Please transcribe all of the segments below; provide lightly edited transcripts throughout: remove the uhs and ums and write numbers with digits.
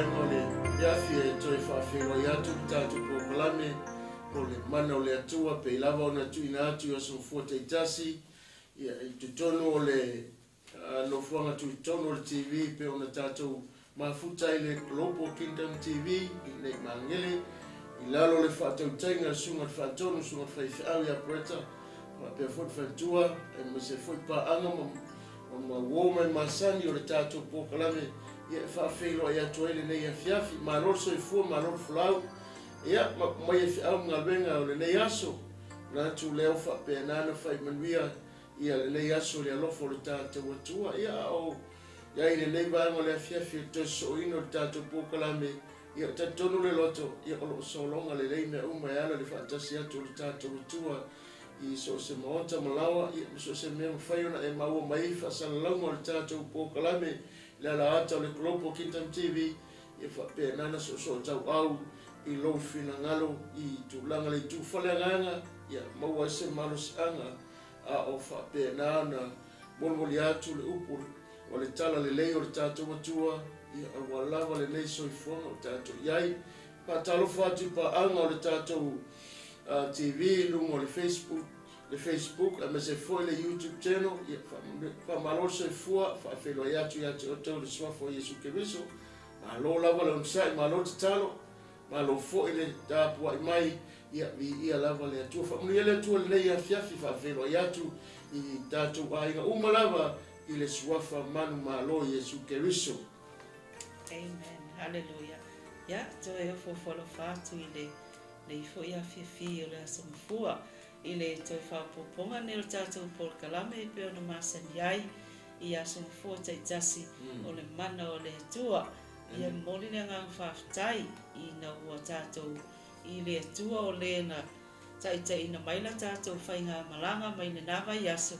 vaenga o le iafi e toi faafeloai atu tatou pokalame o le mana o le atua pe lava ona tuina atu ia sofua taitasi ia i tutonu o le nofuanga tutonu o le TV pe ona tatou mafuta i le Global Kingdom TV i nei mangele i lalo le whaatautaiga sunga le whaatonu sunga le whaifeau i apreta ma pia fwoi whaitua e ma se fwoi paanga ma woma i masani o le tatou pokalame ia e whaafeloai atu ele nei afiafi ma lor soifua ma lor fulau ia mai e whiau ngā wenga o le nei aso nā tu leo whapea nāna whai manuia ia le nei aso le alofo le tātou atua ia o ia i le nei vāngo le afiafi te soino le tātou pokalame ia tatonu le loto ia o lo solonga le lei mea uma e ala le whaatasi atu le tātou atua i so se maota malawa ia so se mea mwhaiona e maua mai whaasalaunga le tātou pokalame le ala ata o le Global Kingdom TV ia whapea nāna so tau au i lo fina ngalo i tulanga le tu faleanga ia maua se malosi anga a o whapea nāna molmoli atu le upu o le tala le lei o le tātou atua ia a lava le nei soifuanga o tātou iai pa talo whatu pa anga o le tātou TV lungo o le Facebook a me se foi le YouTube channel ia fa malo soifua fa felo atu o tau le swafo Yesu Keriso ma lo lava le unsai ma lo talo ma lo fo ele tapu ai mai ia lava le atua fa muli le atua le nei afiafi fa felo atu i tātou ainga uma lava i le swafa manu malo Yesu Keriso. Amen. Hallelujah. Ya, to e fo folo fatu i le ifo ia fifi o le asomfua i le to fa poponga ne o tātou pokalame pe ona masani ai i asomfua taitasi o le mana o le atua ia moli le ngang whaftai i na ua tātou i le atua o le na taitai na maila tātou whainga malanga mai na nawa yaso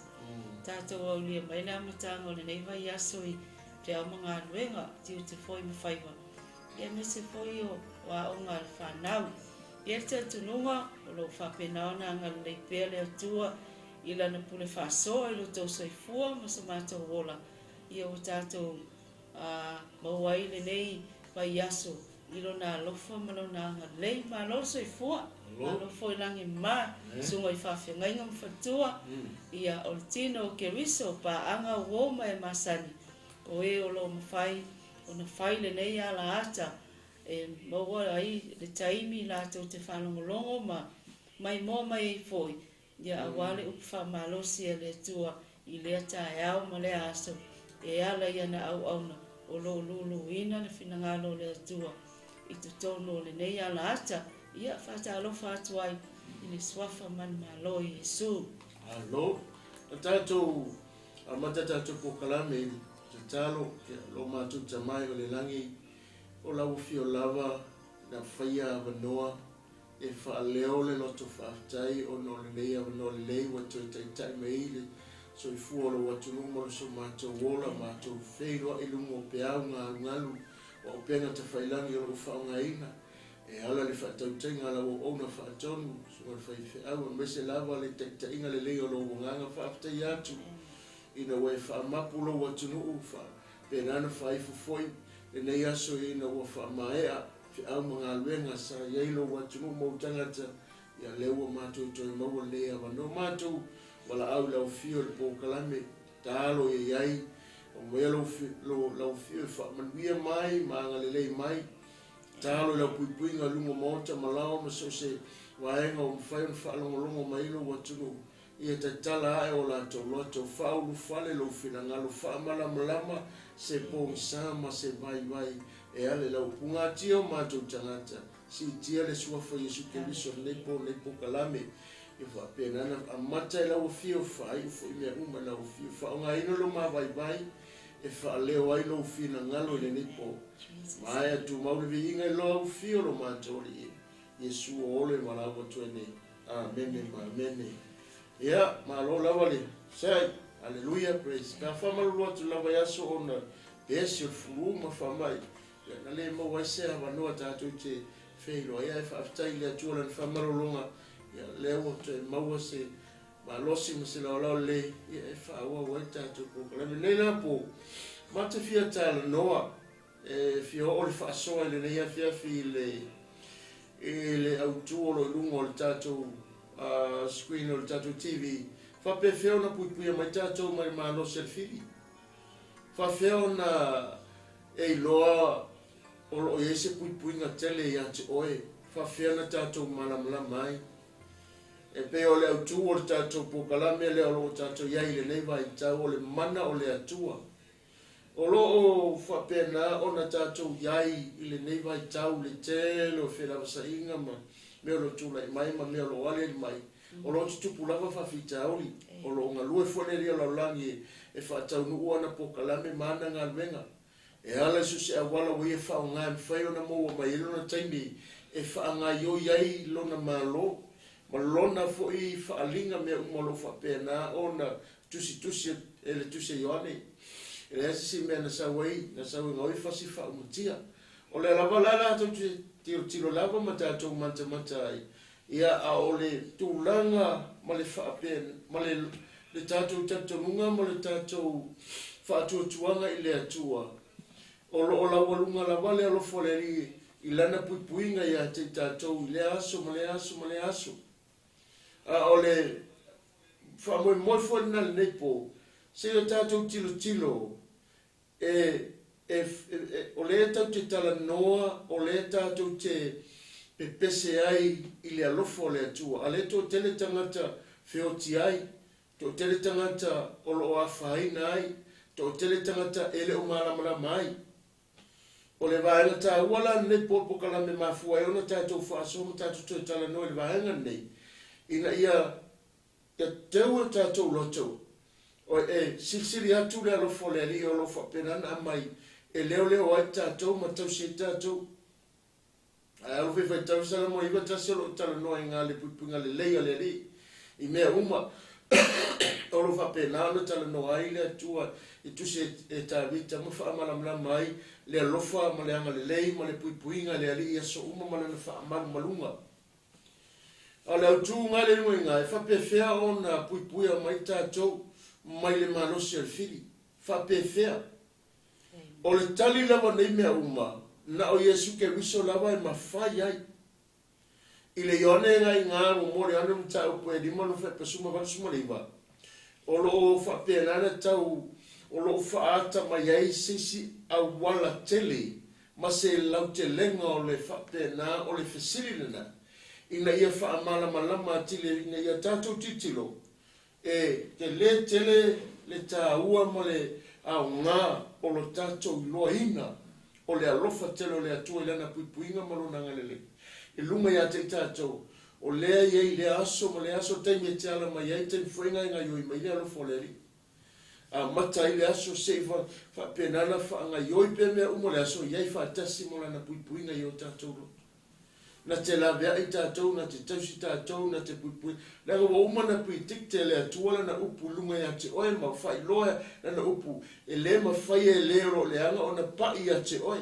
tātou au lia maila amatanga o le neiva yaso i te au mga anuenga tiu te foi mawhaiwa ia me se foi o wa o ngā whanau ia te tununga o lo whapenaona ngā leipea le atua i lana pule whasoa i lo tau soifua ma sa mātou wola ia o tātou mawai le nei vai yaso i lo nā lofa malo nā ngā lei ma lo soifua ma lo foi langi ma sunga i whawhengainga mwhatua ia o le tino o Keriso pa anga woma e masani o e o lo mawhai o na whai le nei ala ata e maua ai le taimi la tau te whanongolongo ma mai mō mai foi ia awale upwha malosi e le tua i lea tae au ma le aso e ala ia na au auna o lo lulu ina na whinangalo le tua i tu tono le nei ala ata ia whata alofa atu ai i le swafa man malo i Yesu. Alo, a tātou mata tātou pokalame te talo lo mātou tamai o le langi o lau fio lava na whaia avanoa e whaaleo le loto whaftai o no le nei avanoa le lei watu e taitai mei le so i fua lo watu numero so mātou wola mātou wheirua i lungo peau ngā ngalu o penga te whailangi o lo whaunga ina e ala le whaatautenga ala o ona whaatonu so le whaifeau a mese lava le taitainga le lei o lo nganga whaftai atu ina wai whaamapu lo watu nuu penana whaifu foi e nei aso e ina ua whaamaea whiau mga alwenga sa iailo watu nuu mau tangata ia leua mātou toi maua lea wano mātou wala au lau fio le pokalame tālo e iai o mea lau fio e whaamanuia mai maanga lelei mai tālo lau puipuinga lungo mota malao ma so se waenga o mwhaion whaalongolongo mailo watu nuu ia te tala ae o la tau loto whaulu whale lo whinangalo whaamala malama se pōngisama se vai e ale lau punga tia o mātou tangata si tia le suafa Yesu Keriso nei kalame i whapenana a mata e lau fio whai ufo i mea uma lau fio whaonga ino lo ma vai e whaaleo ai lo whinangalo le nepo mai atu maure vi inga i lo fio lo mātou li Yesu o ole malawa tuene amene ma amene. Ia, ma lo lava le. Sai, hallelujah, praise. Ka whamaru loa tu lava yaso o na besi o furu ma whamai. Ia, na le maua se hawa noa tātou te wheiro. Ia, e whaftai le atua lan whamaru longa. Ia, leo te maua se malosi ma se lao le. Ia, e whaua wai tātou pokalame. Nei nā po, mata fia tāla noa. fio o le whaasoa le nei afia fi le autu o lo lungo o le tatou screen o le tatou TV. Faapefea ona puipuia mai tatou mai malosi le fili. Faapefea ona iloa o lo ia se puipuinga tele ia te oe. Faapefea na tatou malamalama ai. E pe o le autu o le tatou pokalame le o lo tatou iai le nei vai tau o le mana o le atua. O lo faapena ona tatou iai i le nei vai tau le tele o whelawasaiga ma me o lo tūlai mai ma me o lo ale mai. O lo tupu lava faafitauli. O lo ngalue fwoneri o laulangi e whaataunu ana pokalame mana ngā luenga. E ala su se awala wai e whaonga e whai ona mo mai ilona taimi e whaanga yo iai lona malo. Ma lona fo i whaalinga me umalo whapena ona tusi e le tusi IOANE. E le asi mea na sawai, na sawai ngoi whasi whaumutia. O le lava lala ato tiro lava ma tātou manta ai. Ia a o le tūlanga ma le whaapena, ma le tātou tatonunga ma le tātou whaatuatuanga i le atua. O la walunga la wale alo foleri i lana puipuinga ia te tātou i le aso ma le aso. O le whamoe moi fwena le nepo, se o tātou tilo, o le tau te tala noa, o le tātou te pepese ai i le alofo le atua. A le tō tele tangata whioti ai, tō tele tangata o lo awhaina ai, tō tele tangata ele o malamalama ai. O le vaenga tā uala nei pōpokala me mafua e ona tātou whaasoma tātou tō tala noa le vaenga nei. Ina ia teua tātou loto. O silsili atu le alofo le ali o lo whapenana mai. E leo ai tātou ma tau se tātou. Ai alo whewhai tau sana mo iwa tasi o lo tala noa i ngā le puipunga le leia le li. I mea uma o lo whapenana tala noa ai le atua i tuse e tāwita ma whaamalamla mai le alofa ma le anga le lei ma le puipuinga le ali ia so uma ma le whaamalu malunga. A le autu ngā le nuenga e faapefea ona puipuia mai tātou mai le malosi le fili. Faapefea. O le tali lava nei mea uma, na o Iesu ke wiso lava e mawhai ai. I le ione ngai ngā ngomore ane mta upo e lima no whepesuma valusuma leiva. O lo faapea nana tau, o lo faata mai ai sisi a wala tele, ma se lau te lenga o le faapea na o le fesilina. Ina ia whaamalamalama tile, ina ia tātou titilo. E te le tele le tā ua mo le au ngā o lo tātou loa ina o le alofa tele o le atua ilana puipuinga marona ngalele. E lunga ia te tātou o lea iei le aso mo le aso taimi e te ala mai ai taimi fuenga inga ioi mai le alofa o le ri. A mata i le aso seiva whapenana whaanga ioi pe mea umo le aso iei whaatasi mo lana puipuinga i o tātou lo. Na te la vea i tātou, na te tausi tātou, na te puipui. Nanga wa umana pui tik te lea tuala na upu lunga ia te oe, ma whai loa na upu. E le ma whai e lero le anga o na pai ia te oe.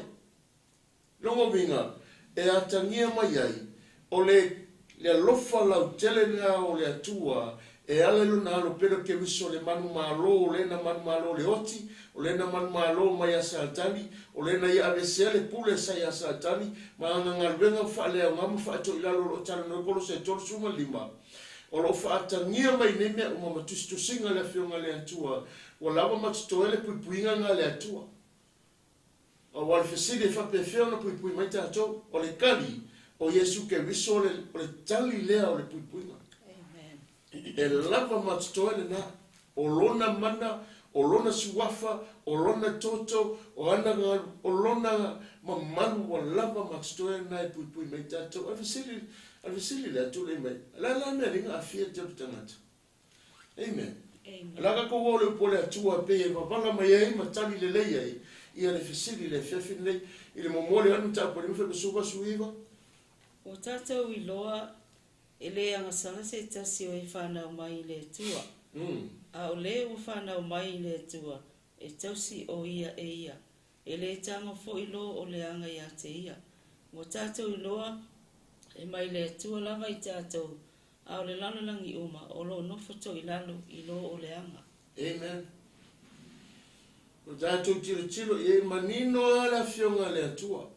Longo winga, e atangia mai ai, o le lofa lau tele nga o le atua, e alelu na alo pero ke wiso le manu malo, o le na manu malo le oti, o le na manu malo mai a 𝚟𝚙𝚎𝚘, o le na ia avesea le pule sa ia 𝚟𝚙𝚎, ma anga ngalwenga whaale au ngamu whaato ilalo lo tala no kolo se tolu suma lima. O lo whaatangia mai ne mea umama tusinga le whionga le atua, o lava matutoe le puipuinga nga le atua. O wale whesiri e faapefea na puipui mai tātou, o le kali, o Iesu ke wiso o le tali lea o le puipuinga. E lava matutoe le na, o lona mana, o lona suafa, o lona toto, o lona mamanu, o lava matutoe na e puipui mai tātou. A whisili le atu le mai. La mea ringa a fia te tangata. Amen. Laga ko wole upo le atua pe e wapanga mai ei, matali le lei ei, ia le whisili le whiawhin lei, i le momole anu tāpua ni mwhepe suwa suiwa. O tātou i loa, e le angasanga se tasi o e whanau mai le tua. A o le o whanau mai le tua, e tausi o ia e ia. E le tanga fo i loa o le anga ia te ia. O tātou i loa, e mai le tua lava i tātou, a o le lalalangi uma, o lo nofo to i lalo i loa o le anga. Amen. O tātou tilo e manino ala fionga le atua.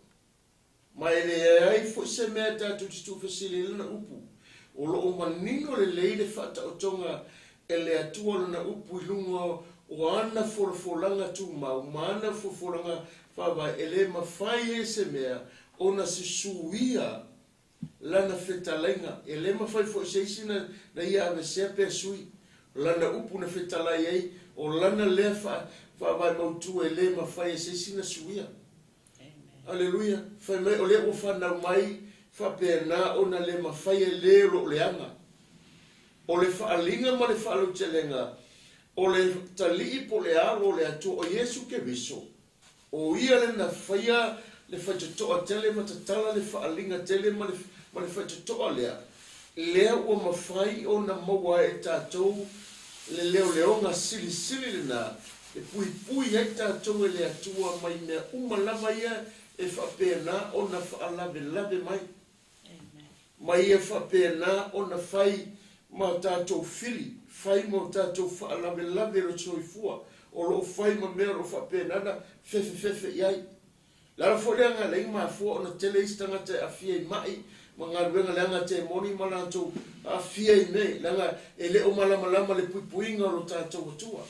Ma ele ai fo se mea tātou titu fasili lana upu. O lo manino le leile whata o tonga ele atua lana upu ilunga o ana folanga tu mau, mana folanga whawa ele mawhai e se mea o na se suia lana whetalenga. Ele mawhai fo se isi na ia ave sea pia sui. Lana upu na whetalai ei o lana lea whawa mautu ele mawhai e se isi na suia. Aleluia. Whai mai o lea o whanau mai whapena o na le mawhai e le ro leanga. O le whaalinga ma le whaalau telenga. O le talii po le aro le atua o Yesu ke viso. O ia le na whaia le whaitotoa tele matatala le whaalinga tele ma le whaitotoa lea. Lea ua mawhai o na maua e tātou le leonga sili le na. E puipui e tātou e le atua mai mea umalama ia e whapena o na whaalawe mai. Mai e whapena o na whai ma tātou fili. Whai mo tātou whaalawe ro soifua. O lo whai ma mea ro whapena na fefe iai. Lara wholeanga lei maa fua o na tele istanga te awhia i mai. Ma ngā ruenga leanga te moni ma lātou awhia i mei. Langa e leo malama le puipuinga ro tātou atua.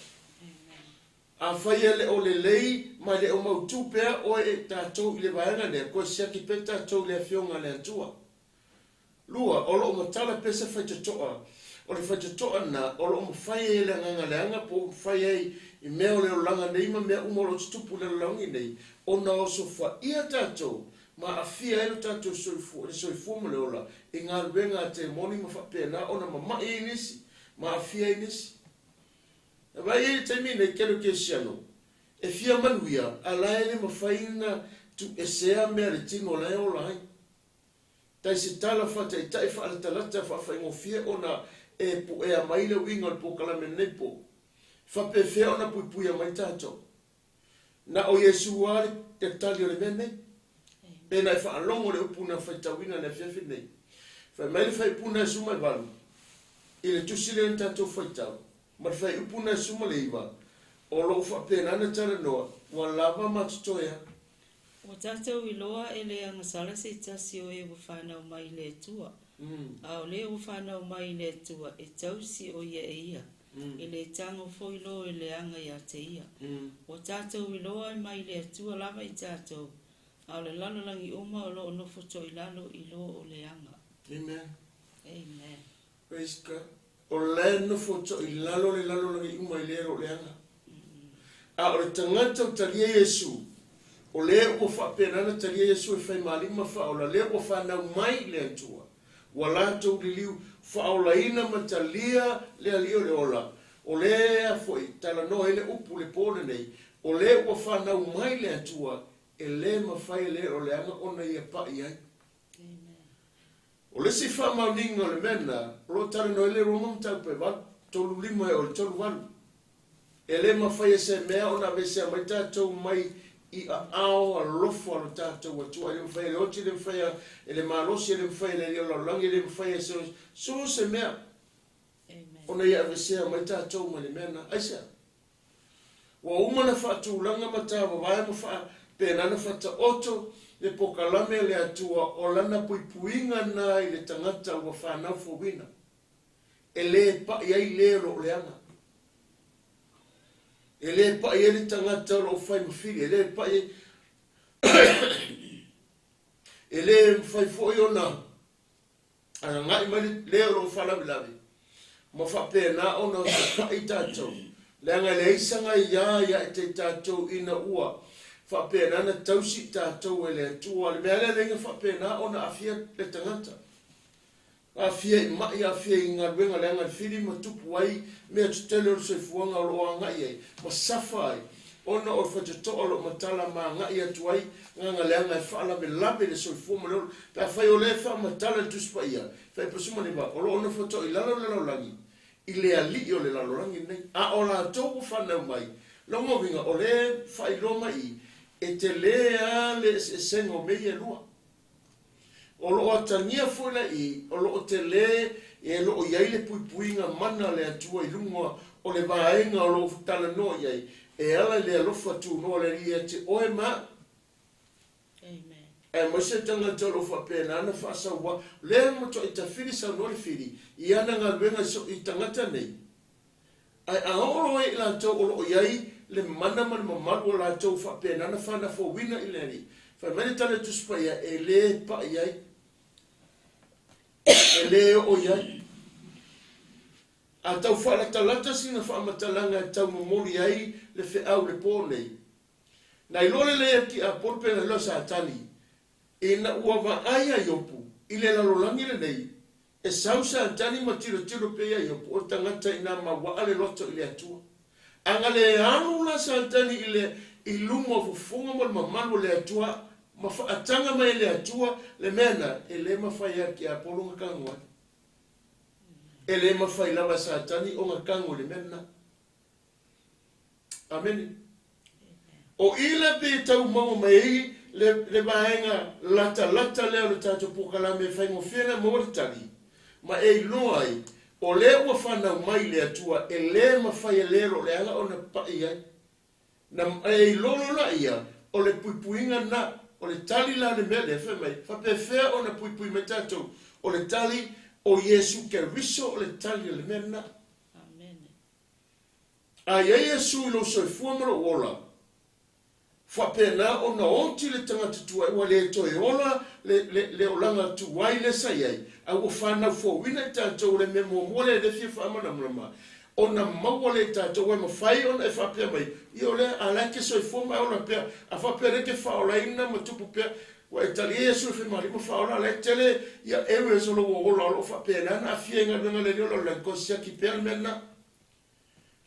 A whai e leo le lei ma leo mautu pea o e tātou i le vaenga nea. Koe siaki pe tātou le awhionga le atua. Lua, o lo matala pesa whaitotoa. O le whaitotoa na, o lo mawhai e le ngangaleanga po mawhai e i mea o le olanga nei ma mea umolo tutupu le langi nei. O na oso whaia tātou, ma a fia ero tātou soifua mo le ola. I ngā ruenga te moni ma whapena, o na mama e nisi, ma a fia e nisi. E vai e te mine i kero ke siano. E fia manuia, a laere ma whaina tu e sea mea le tino le o lai. Tai se tala whata i tai whaatalata whawhaingofia o na e po e a maile winga le po kalame nepo. Faapefea o na puipuia mai tātou. Na o Yesu wale te tali o le mene. E na e whaalongo le upuna whaitawina na whiawhi nei. Whai mai le whai upuna e suma i walu. I le tusile en tātou whaitau. Ma le whai upuna e suma le iwa. O lo whapena na tala noa. Wa lava matutoia. O tātou i loa e le angasala se tasi o e whanau mai le tua. A o le whanau mai le tua e tausi o ia e ia. I le tango foi lo e le anga ia te ia. O tātou i loa e mai le tua lava i tātou. A o le lalo langi uma o lo o nofo to i lalo i lo o le anga. Amen. Amen. Praise God. O le nofo to i lalo langi uma i le o le anga. A o le tangata o talia Yesu. O le o whapena na talia Yesu e whai malima whaola. Le o whanau mai le atua. Wa lātou li liu whaola ina matalia le alio le ola. O le a foi tala no ele upu le pole nei. O le o whanau mai le atua. E le mawhai le o le anga ona ia pai ai. O le si whamauninga le mena. O lo tala no ele romam tau pe wat. Tolu lima e o le tolu walu. E le mawhai e se mea ona vesea mai tātou mai i a ao a lofo alo tātou atua. Ele mwhai le oti le mwhai e le malosi le mwhai le iola langi le mwhai e se mea. Ona ia vesea mai tātou ma le mena. Aisa. Wa umana whatu langa matawa vai ma wha pēnana whata oto le pokalame le atua o lana puipuinga na i le tangata wa whanau fowina. E le pa iai le ro leanga. E le pa iai le tangata ro whai mawhiri. E le pa iai e le whai fwoi o na ana ngai mai le ro whalawi lawi. Ma whapena o na whai tātou. Leanga le isanga ia e te tātou ina ua. Whapena na tausi tātou e le atua. Le mea le renga whapena o na awhia le tangata. Awhia i mai, awhia i ngā ruenga leanga le whiri ma tupu ai. Mea tutele o soifuanga o loa ngai ai. Ma safai. Ona o whatotoa lo matala ma ngai atu ai. Nganga leanga e whaala me labe le soifua ma leo. Pea whai o le wha matala le tuspa ia. Whai pasuma ni ba. O lo ona whatoa i lalo langi. I le ali o le lalorangi nei. A o la tōku whanau mai. Longo winga o le whai loma i. E te lea le sengo mei e lua. O lo o tania fuela i. O lo o te le e lo o iai le puipuinga mana le atua i lunga o le vaenga o lo tala no iai. e ala le alofa tu no le ria te oe ma. Amen. E mo se tanga tolo fa pena na fa sa wa le mo to ita fili sa no le fili ia na nga wenga so i tangata nei ai a oro e la to o iai le mana man mamalu la to fa pena na fa na fo wina i le ni fa mene tale tu spa ia e le pa iai e le o iai a tau fa la talata sina fa matalanga tau momoli ai le fe au le po nei na i lole le ki a porpena lo sa tani ina ua vaai a iopu i le lalolangi le nei e sausa tani ma tiro pe a iopu o tangata ina mawaa le loto i le atua anga le anu la sa tani i lunga fufunga mo le mamalu le atua ma faatanga mai le atua le mena e le mawhai a ki a polunga kangua e le mawhai lawa sa tani o nga kangu le mena. Amen. O ila pe tau mau mai le vaenga lata leo le tatou pukalame whaingo whiana mawatari ma e iloa ai o le ua whanau mai le atua e le mawhai lero le anga o na pai ai na e ilolo la ia o le puipuinga na o le tali la le mele e whamai faapefea o na puipui me tatou o le tali o Yesu Keriso o le tali le mena. Amen. Ai Yesu ilo soifua maro ola faapena o na onti le tangata tua ua le toe ola le olanga tuai le saiai a ua whanau fōwina i tātou le me mōmole le fia whaamanamrama o na maua le tātou e mawhai o na e whapea mai i o le a laike soifua mai o na pea a whapea reke whaolaina ma tupu pea wa e tali e sufi marima whaola le tele ia ewe solo o ola o whapea na a fia inga runga le riola le kosia ki pea mena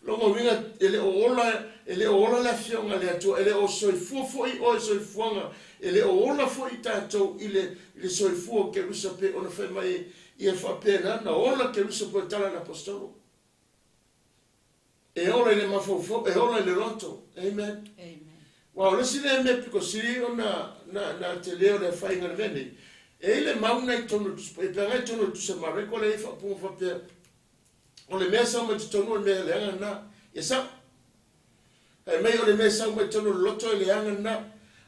longo winga ele ola la fionga le atua ele o soifua foi o soifuanga ele ola foi tatou ile soifua ke rusa pe ona fe mai ia fa pena na ola ke rusa pe tala na apostolo e ola ile mafofo e ola ile roto. Amen. Amen. Wa ole sile me piko siri ona na te leo le fainga vene e ile mauna i tono e panga i tono tu se mareko le fa pu fa pe o le mesa mo tonu le le anga na yesa e me o le mesa mo tonu loto le anga na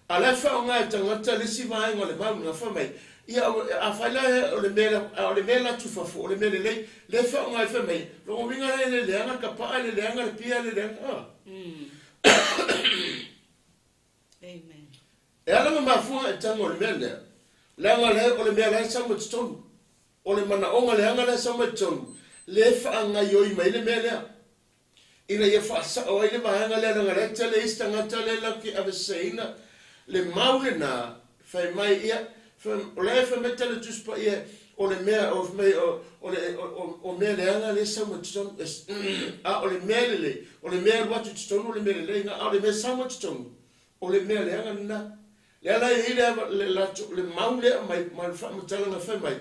ala fa nga tangata le si vai ngole ba nga fa mai ia a fa la o le mela tu fa fo le mele le fa nga fa mai lo winga le anga ka pa le anga le pia le anga. Amen. E ala ma fu e tango le mele la nga le o le mela sa mo tonu o le mana onga le anga le sa mo tonu le fa nga yo i mai le mele ina ia fa sa o ile va nga le nga le tele istanga tele la ki ave seina le maule na fa mai ia fa le fa metele tu spa ia o le mea of mai o mea le anga le sa mo tonu a o le mea watu tonu o le mea le nga o le mea sa mo tonu o le mea le anga na le ala ile le maule mai fa metele na fa mai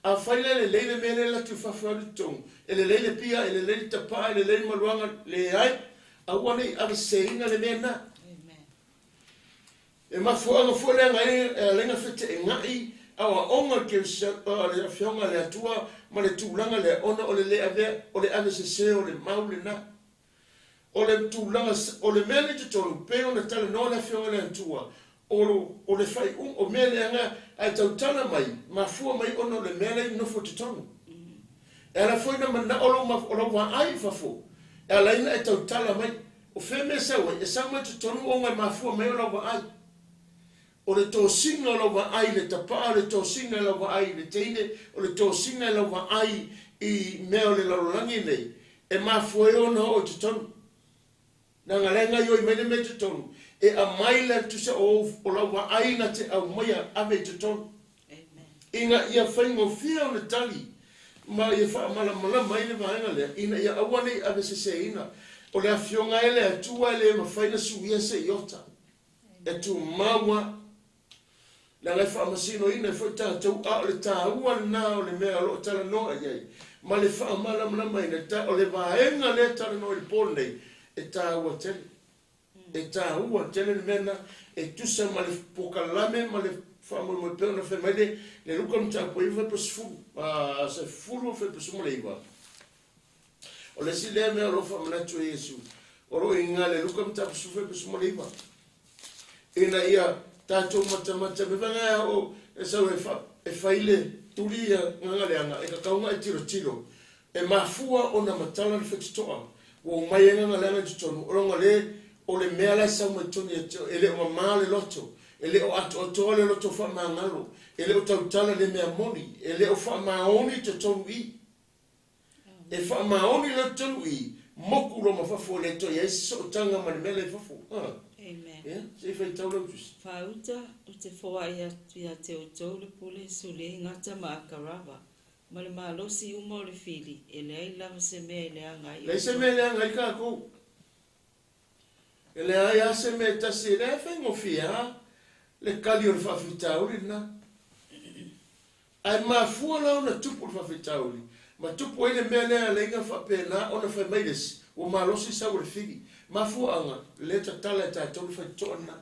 a faile le leile mele la tu fafalu tong ele leile pia ele leile tapa ele leile maluanga le ai a wani a seinga le mena. Amen. E ma fo le ngai lenga fete ngai a onga ke sa le fionga le atua ma le tulanga le ona o le ave o le ave se o le maule na o le tulanga o le mele te tolu pe ona tale no le fionga le atua o le fai o mele anga ai tautana mai ma fua mai ono le mele no fo tonu ela foi na mana o wa ai fa fo ela ina e tautala mai o fe me sa we e sa mo tonu o mai ma fua mai o wa ai o le to singa o wa ai le tapa le to singa o wa ai le teine o le to singa o wa ai I me o le lalolangi nei e ma fua ono o tonu na ngalenga yo I mai le me tonu e a maila tu se o la wa aina te au maia ave te ton. Amen. Inga ia whaingo fia o le tali ma ia wha mala mai le vaenga lea ina ia awane ave se ina o le afionga ele atua ele ma whaina suia se iota e tu maua la ngai wha masino ina e tātou a o le tāua na o le mea lo tala noa iai ma le wha mala mai na o le vaenga le tala noa I pō nei e tāua tele e tāua tele mena e tusa ma le pokalame ma le whaamoi mo pēna whai maile le ruka mta po iwa pa sifuru se furu whai pa sumo le iwa o le si lea mea lo wha manatu e Yesu oro inga le luka mta sufe besmo leiva ina ia tatou mata me vanga o esa e faile tulia ngale anga e ka kaunga e tiro e mafua ona matala le fetitoa o mai ngale anga tonu ronga le o le mea la sa matoni ele o male loto ele o ato le loto fa mangalo ele o tautala le mea moni ele o fa maoni te tonu i e fa maoni le tonu i moku lo mafafo le to yeso tanga mane mele fafo Amen. yeah se fa taulo jus Fauta o te foa ia te o tole pule sule ngata makarava. Male malosi uma o le fili. Ele ai lava se mea ele angai. le se mele angai ka ko ele ai a se me tasi le fa ngofia le kali o le fafitauli na ai mafua la ona tupu le fafitauli ma tupu ele mele le nga fa pena ona fa maides o malosi sa o le fili mafua anga le tatala tatou fa tona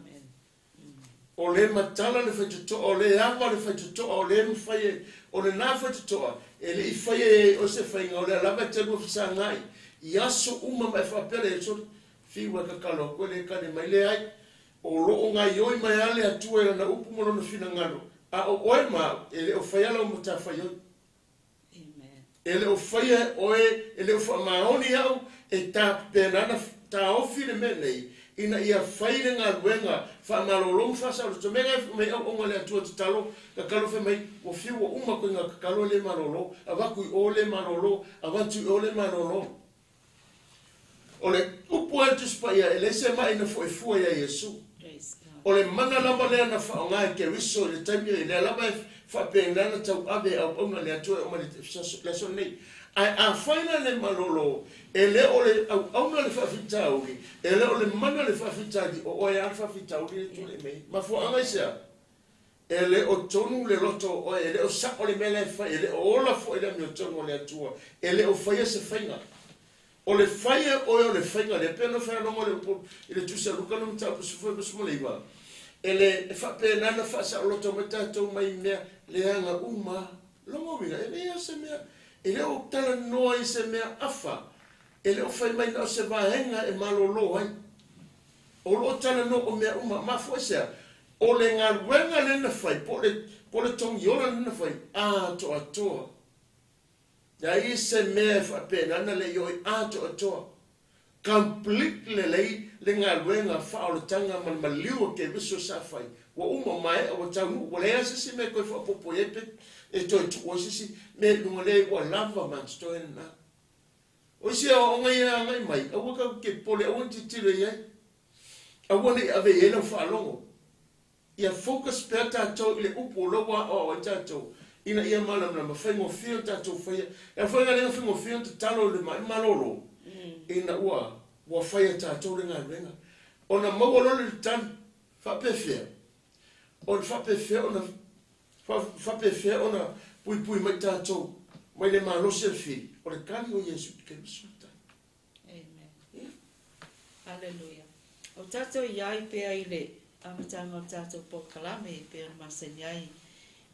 o le matala le faitoto o le ava le faitoto o le mfaye o le na faitoto ele I faye o se fainga o le lava te lu sangai iaso uma mai fa pele so fiwa ka kalo ko le kane mai le ai o lo nga yoi mai ale atua na upu mo no fina ngalo a o oi ma ele o faye la mo ta faye Amen. ele o faye o ele o fa maoni au e ta penana ta ofile menei ina ia faile nga luenga fa malolong fa sa to menga me o le atua talo ka kalo fe mai o fiwa uma ko nga kalo le malolo avaku o le malolo avantu o le malolo ole upu atu spaya ele se mai na foi foi ya Yesu ole mana lamba le na fa nga ke wiso le tami le lamba fa pena na tau ave o nga le atua o le la so nei a faina le malolo ele ole au na le fa fitauli ele ole mana le fa fitali o ya fa fitauli tu le mei ma fo anga sia ele o tonu le loto o ele o sa ole mele fa ele o la fo ele mi tonu le atua ele o fa se faina o le faia o le faina le pena fa no mo le ele tu se luka no mta su fo mo le va ele fa pena na fa sa loto meta to mai me le anga uma longo mina ele ya se me ele o tala noa I se mea afa ele o fai mai na o se vahenga e malolo ai o lo tala no o mea uma mafo sea o le ngā ruenga le na fai po le tongi ora le na fai a to atoa ya I se mea fa pena na le yoi a to atoa completely le ngā ruenga fa o le tanga man maliu ke viso sa fai wa uma mai o tau o le asa se me koe fa popo epe e toi tu o sisi me lunga le wa lava man sto na o si o ngai mai o ka ke pole o ti tiro ye a woni ave ele fa longo ia focus peta to le upo lo wa o tato ina ia mala na fa mo feel tato fa ia fa ngale fa mo feel talo le mai malolo ina wa fa ia tato le ngala ona mo lo le tan fa pefea on fa pefea ona fa pefea ona puipuia mai tatou mai le malosi le fili o le kali o Iesu ke masuta Amen. Hallelujah. O tatou iai pea I le amatanga o tatou pokalame I pea masaniai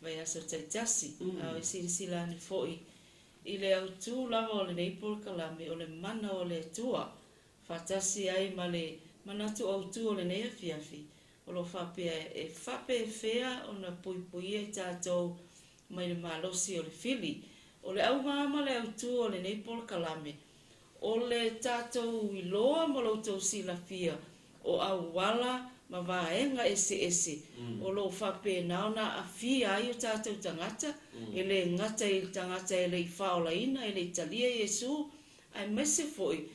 vai aso taitasi au I sirisila ane foi I le autu lava o le nei pokalame o le mana o le atua fatasi ai ma le manatu autu o le nei afiafi o lo faapea e faapefea ona puipuia I tatou mai le malosi o le fili o le au mama le autu o le nei pokalame o le tatou iloa mo loutou silafia o au wala ma vaenga ese o lo faapena ona afia ai o tatou tangata e le ngata I tangata e le faolaina e le Italia Iesu ai mese foi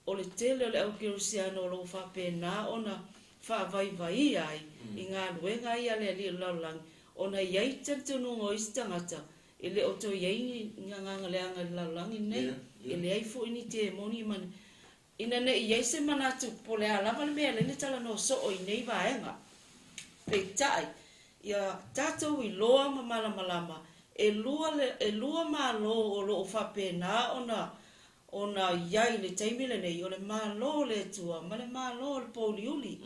o le tele o le au Kerusiano o lo faapena ona faavaivai ai I ngā luenga ai ale ali laulang ona iai tantununga o isi tangata e le oto iai nganga leanga laulangi nei e le ai fo ini te moni man ina ne iai se manatu po le alava le mea lene tala no so o inei vaenga pe tai ia tatou I loa ma malama e lua malo o lo faapena ona iai le taimile nei o le malo le atua ma le malo le poliuli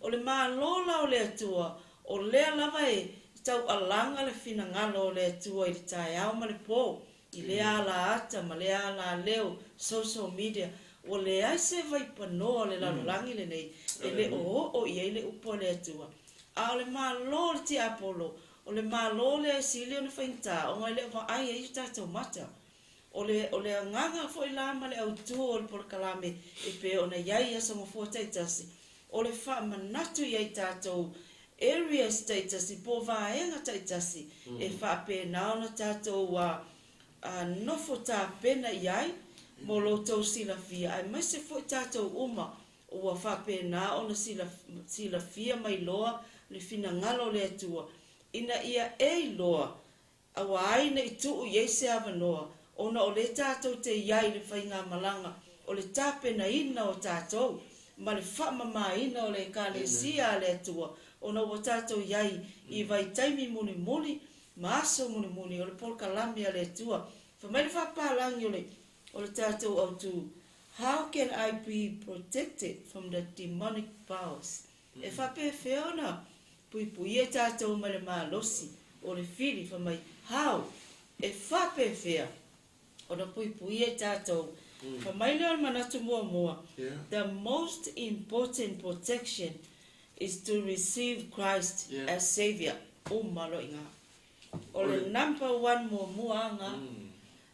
o le malo la o le atua o le lava e tau alanga le fina ngalo le atua I le tai au ma le po I le ala ata ma le ala leo social media o le ai se vai panoa le lalolangi le nei, e le o ia i le upo le atua. A o le malo le ti apolo, o le malo le sili o le whainta, o ngai le wa ai e tatou mata. O le anganga fo i lama le autua o le porkalame, e pe o na iai asa mafua taitasi. O le wha manatu iai tatou areas taitasi, po vaenga taitasi, e wha pe naona tatou nofo tā pena iai, mo lo tau sila fia. Ai mai se fo i tatou uma, ua whapena o na sila fia mai loa le fina ngalo le atua. Ina ia e loa, awa aina i tuu iei se avanoa, ona o le tatou te iai le whainga malanga, o le tāpena ina o tatou, ma le whamama ina o le kalesia le atua, ona o tatou iai i vai taimi muni muni, ma aso muni muni, o le polkalami le atua. Whamai le whapalangi o le tatou au tu, how can I be protected from the demonic powers? E faapefea ona, puipuia tatou ma le malosi, o le fili whamai, how? E faapefea, o na puipuia tatou, whamai leo manatu mua mua. The most important protection is to receive Christ as Savior. O malo inga. O le number one mua mua anga,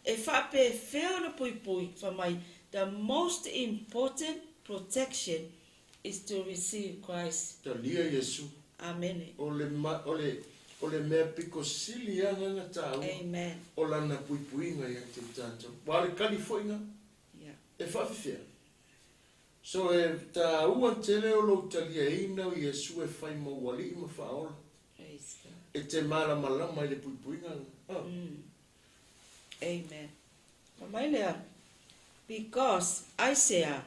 e faapefea na puipui whamai, the most important protection is to receive Christ. Ta lia Yesu. Amen. O le mea piko sili anga nga tāua. Amen. O lana puipuinga ia te tātou. Wale kalifoinga. E faapefea. So e tāua tele o lo talia ina o Yesu e whai mauali ima whaola. E te mara malama i le puipuinga. Amen. Pamailea, because Isaiah,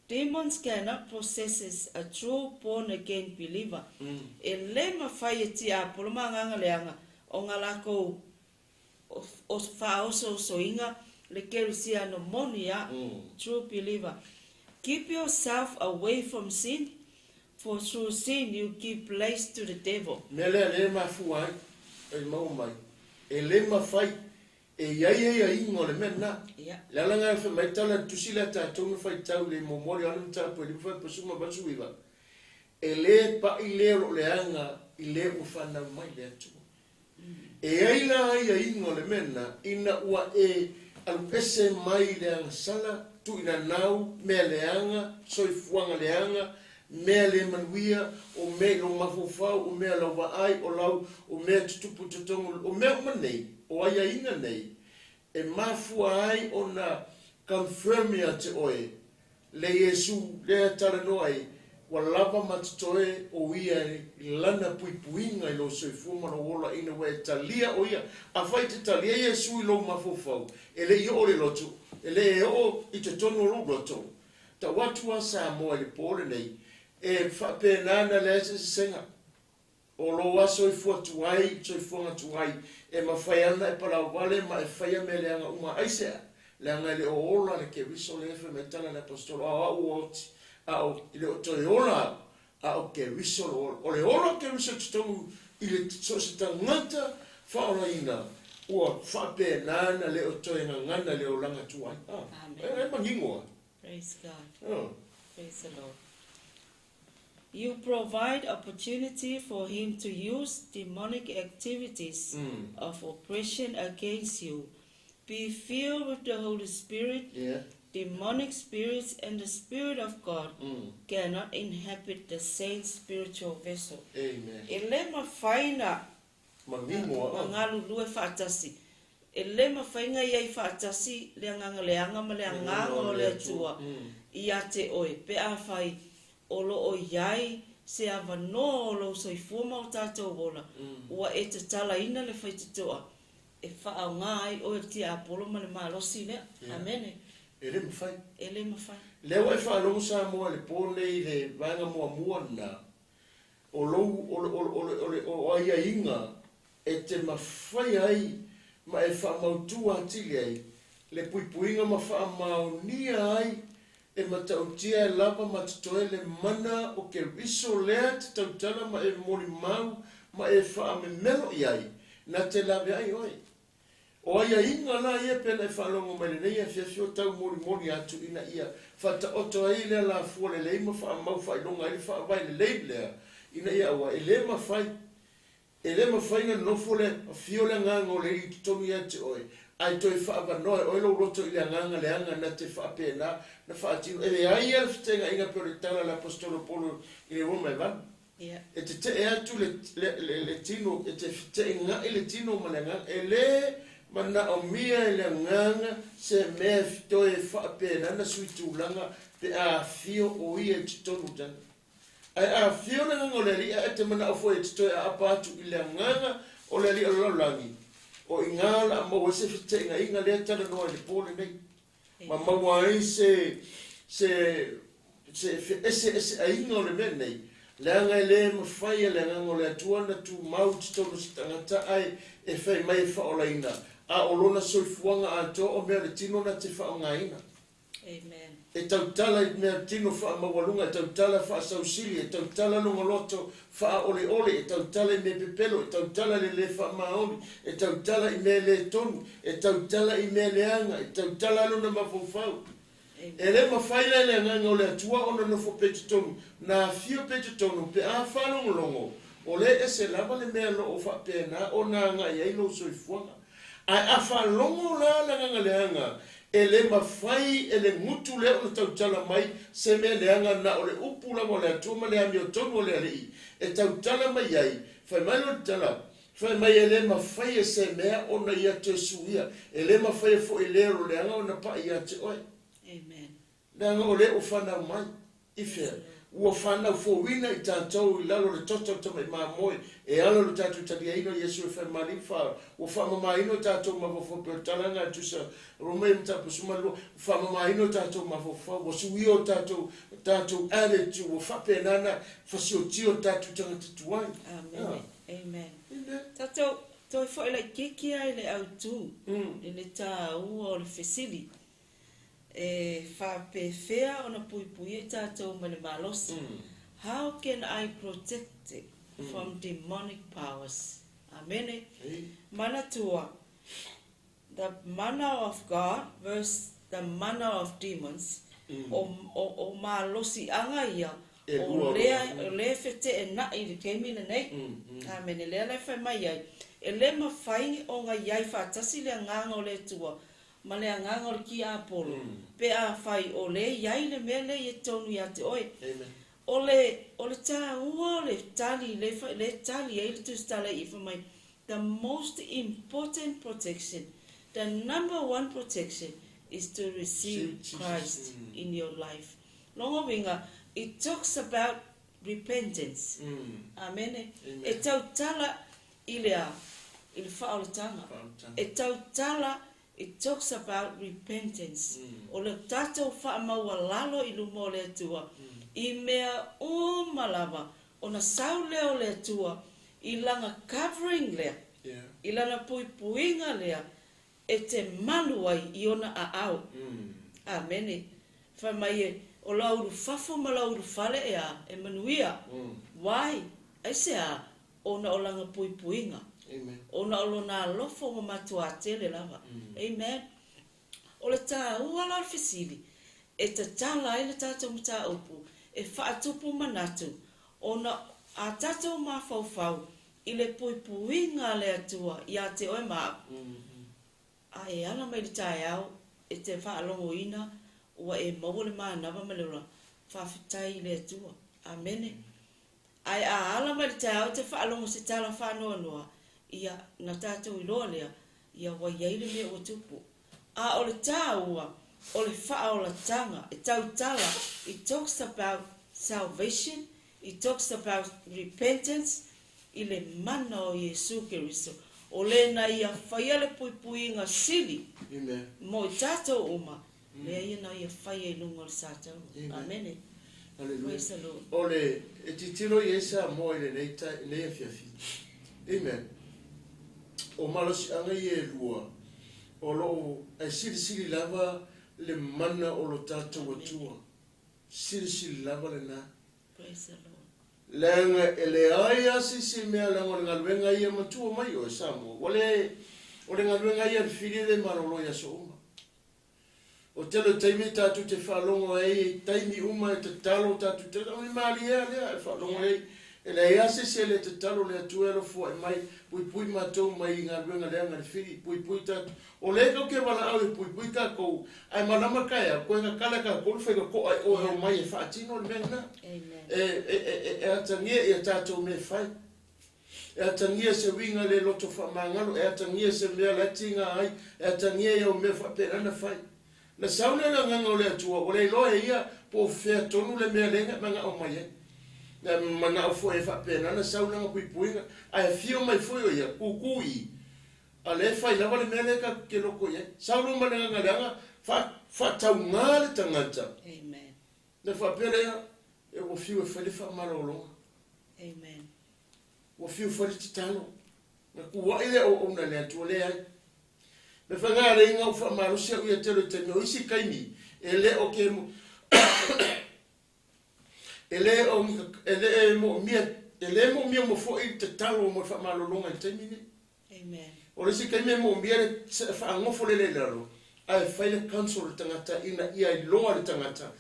demons cannot possess a true born-again believer. E le mawhai e ti a polomanga leanga o ngā lako o whaoso soinga le kerusia no monia, true believer. Keep yourself away from sin, for through sin you give place to the devil. Mele le mafuai, e maumai. E le mawhai, e iai ingo le mena. Le alanga e mai tala tusila tātou me whai tau le momori anam tāpua le whai pasuma basu iwa. E le pa i leo le anga i le ufana mai le atua. E aila ai ingo le mena ina ua e alupese mai le anga sala tu ina nau mea le anga soifuanga le anga mea le manuia o mea lo mafufau o mea lau waai o lau o mea tutupu tutongu o mea umanei o aia inga nei e mafua ai o na confirmia te oe le Yesu le atara noai wa lava matatoe o ia lana puipuinga i lo soifuma no wola ina we talia o ia a fai te talia Yesu i lo mafufau ele i o le lotu ele e o i te tono lo lotu ta watua sa moa le pole nei e whapenana le ase senga o lo wa soifua tuai soifuanga tuai e mawhai ana e pala wale ma e whaia me leanga uma aisea leanga le o ola le ke riso le efe me tala le apostolo a uoti a o ile o toi ola a o ke riso o le ola ke riso tutongu ile so se tangata whaola ina ua whapenana le o toi ngana le o langa tuai e mangingoa. Praise God. Praise the Lord. You provide opportunity for him to use demonic activities of oppression against you. Be filled with the Holy Spirit. Demonic spirits and the Spirit of God cannot inhabit the same spiritual vessel. Amen. Elema faina mangalu lue fatasi. Elema fainga yai fatasi leanga leanga ma leanga le atua. Ia te oe pe a fai olo o iai se avano o lo soifuma o tātou wola. Ua e te tala ina le whai toa. E whaau ngai o e ti apolo ma le malosi lea. Amene. E le mawhai. E le mawhai. Leo e whaalogo sa moa le pone i le vanga mua na. O lou o aia inga e te mawhai ai ma e whaamautua atili ai. Le puipuinga ma whaamaunia ai e matautia e lava matatoe le mana o ke riso lea te tautana ma e mori mau ma e whaamemelo i ai. Na te lawe ai oi. O ia inga la ia pele whalongo mai nei ia whiawhio tau mori atu ina ia whata oto ai lea la fua le leima wha mau whai longa ili wha vai le leim lea ina ia awa ele ma whai na nofo le whio le nganga o le i tonu ia te oe ai toi wha vanoe oe lo roto i le nganga le anga na te wha pēna na wha atino e ai ia whitenga inga peo le tala la apostolo polo i le Roma e van e te atu le tino e te whitenga i le tino ma le nganga e le mana o mia i le nganga se mea fitoe whaapena na sui tūlanga pe a fio o ia e titonu tanga. Ai a fio na nganga o le lia e te mana o fo e titoe a apatu i le nganga o le lia laulangi. O i ngala ma o se fitenga inga lea tala noa i le pole nei. Ma mawai se a inga o le mea nei. Leanga e le mawhai e le nganga o le atua na tu mau titonu si tangata ai e whai mai whaolaina. A olona soifuanga a to o mea le tino na te whaongaina. Amen. E tautala i mea tino wha mawalunga, e tautala wha sausili, e tautala longoloto wha ole ole, e tautala i mea pepelo, e tautala le le wha maoli, e tautala i mea le tonu, e tautala i mea le anga, e tautala luna mawhawhau. E le mawhaila le nganga o le atua o na nofo pete tonu, na fio pete tonu, pe a whanongolongo, o le e se lava le mea lo o wha pēna, o na nga iai lo soifuanga. Ai a whalongo la nganga leanga, e le mawhai, e le ngutu leo na tautala mai, se mea leanga na o le upula mo le atua ma le ami o tonu o le alii, e tautala mai ai, whai mai lo tala, whai mai e le mawhai e se mea o na ia te suia, e le mawhai e fo e lero leanga o na pa ia te oe. Amen. Leanga o le o whanau mai, ifea. Ua whanau fo wina i tātou i lalo le toto tama i māmoe, e alo le tātou talia ino Yesu e whai mali wha, ua whamama ino tātou mawafo peo talanga e tusa Romei mtapu sumalua, whamama ino tātou mawafo, ua suio tātou ale tu, ua whapenana, whasio tio tātou tangata tuai. Amen. Amen. Tātou, toi fo e le kekia i le au tū, i le tā ua o le fesili. E faapefea ona puipuia tatou ma le malosi. How can I protect it from demonic powers? Amen. Mana tua. The mana of God versus the mana of demons. O malosi anga ia. O le fete e na i le keimi le nei. Amen. Le fai mai ai. E le mawhai o nga iai whaatasi le nganga o le tua. Ma le nganga o le ki a polo. Pe a whai o le iai le mea le e tonu ia te oe. O le tā ua o le tali, le tali e le tustala i whamai. The most important protection, the number one protection is to receive Christ in your life. Longa winga, it talks about repentance. Amen. E tau tala i le whaoletanga. E tau tala it talks about repentance. O le tatou whaamaua lalo i lumo le atua. I mea o malama. O na sau leo le atua. I langa covering lea. I langa puipuinga lea. E te manu ai i ona a au. Amene. Whamai e o lauru fafo ma lauru fale e a. E manuia. Wai? Ai se a. Ona o langa puipuinga. Ona olo na lofo ma matua tele lava. Amen. O le tā ua la fesili. E te tala i le tātou mta upu. E whaatupu manatu. Ona a tātou ma fau i le puipuinga le atua. I a te oe maa. A e ala mai le tae au. E te whaalongo ina. Ua e mau le maa nava me le ura. Whawhitai le atua. Amene. Ai a ala mai le tae au. Te whaalongo se tala whanoa noa. Ia na tātou i loa lea, ia wai eile mea o tupu. A o le tāua, o le wha o la tanga, e tau tala, it talks about salvation, it talks about repentance, i le mana o Yesu Keriso. O le na ia whaia le puipuinga sili, mo i tātou uma, lea ia na ia whaia i lunga o le sātou. Amen. Praise the Lord. O le, e titilo i esa mo i le nei fiafi. Amen. O malosi anga i e lua. O lo e siri lava le mana o lo tātou atua. Siri lava le na. Praise the Lord. Lenga e le aia si mea langa o le ngaluenga i e matua mai o e samo. O le ngaluenga ia le fili le malolo ia so uma. O telo taimi tatu te whalongo ei, taimi uma e te talo tatu te talo, ni maali ea lea e whalongo ei. E le ease se le te talo le atuelo fua e mai, puipui matou mai i ngaluenga lea ngari fili, puipui tatu. O le kau ke wala au e puipui ka kou, ai malama kai a, koe nga kala ka kou, whaika ko ai o mai e whaatino le mena. E atangia e tatou me whai. E atangia se winga le loto whamangalo, e atangia se mea latinga ai, e atangia e o mea whaperana whai. Na sauna na nganga o le atua, o le loa e ia po whea tonu le mea lenga manga o mai e. Na mana o fo e whaperana sauna nga puipuinga, a e fio mai fo ia, kukui. A le whai lawa le mea leka ke loko ia. Sauna mana nganga leanga, whatau ngā le tangata. Amen. Na whapere e o fio e whale whamarolonga. Amen. O fio whare te talo. Na kua ile o una le atua le ai. Me whanga reinga o whamarosia uia tero te meo isi kaimi. E le o ke mo... e le mo mia mo fo i te talo mo whamarolonga i te mine. Amen. O le isi kaimi mo mia le whaangofo le laro. Ai whaile council le tangata ina ia i loa le tangata.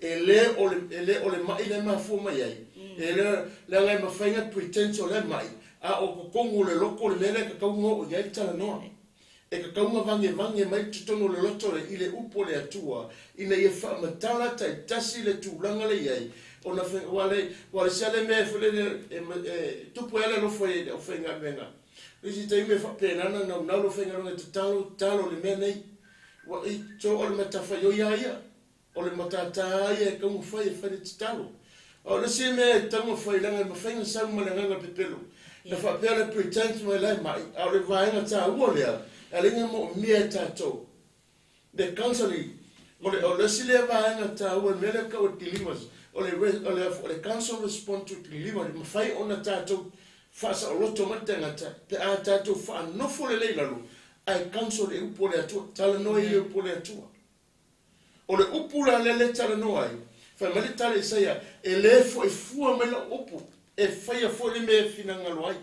E le o le mai le mafo mai ai. E le ngai mawhainga pretense o le mai. A o kukongu le loko le mele ka kaunga o iai tala noa. E ka kaunga vange mai tutono le loto le ile upo le atua. Ina ia whaamatala tai tasi le tūlanga le iai. O na wale siale mea fule tupu ele lo fwe o whainga menga. Risi tai me whapenana na unalo whainga ronga te talo le mea nei. Wa i to o le matawhaio ia. O le matata ia e kaunga whai e whare te talo. O le si mea tango whai langa ma whainga sauma le nganga pepelo. Na whapea le pretense mai lai mai. A le vaenga tā ua lea. A le mo mea tatou. Le counseling. O le si le vaenga tā ua mele ka o dilimas. O le council respond to dilimas. Ma whai ona tatou whaasa o loto matangata. Pe a tatou wha nofo le leilalu. Ai council e upo le atua. Tala noi e upo le atua. O le upu la le tala noai. Whai mali tala i saia. E le fo e fua mai la upu. E whai a fo le mea finanga loai.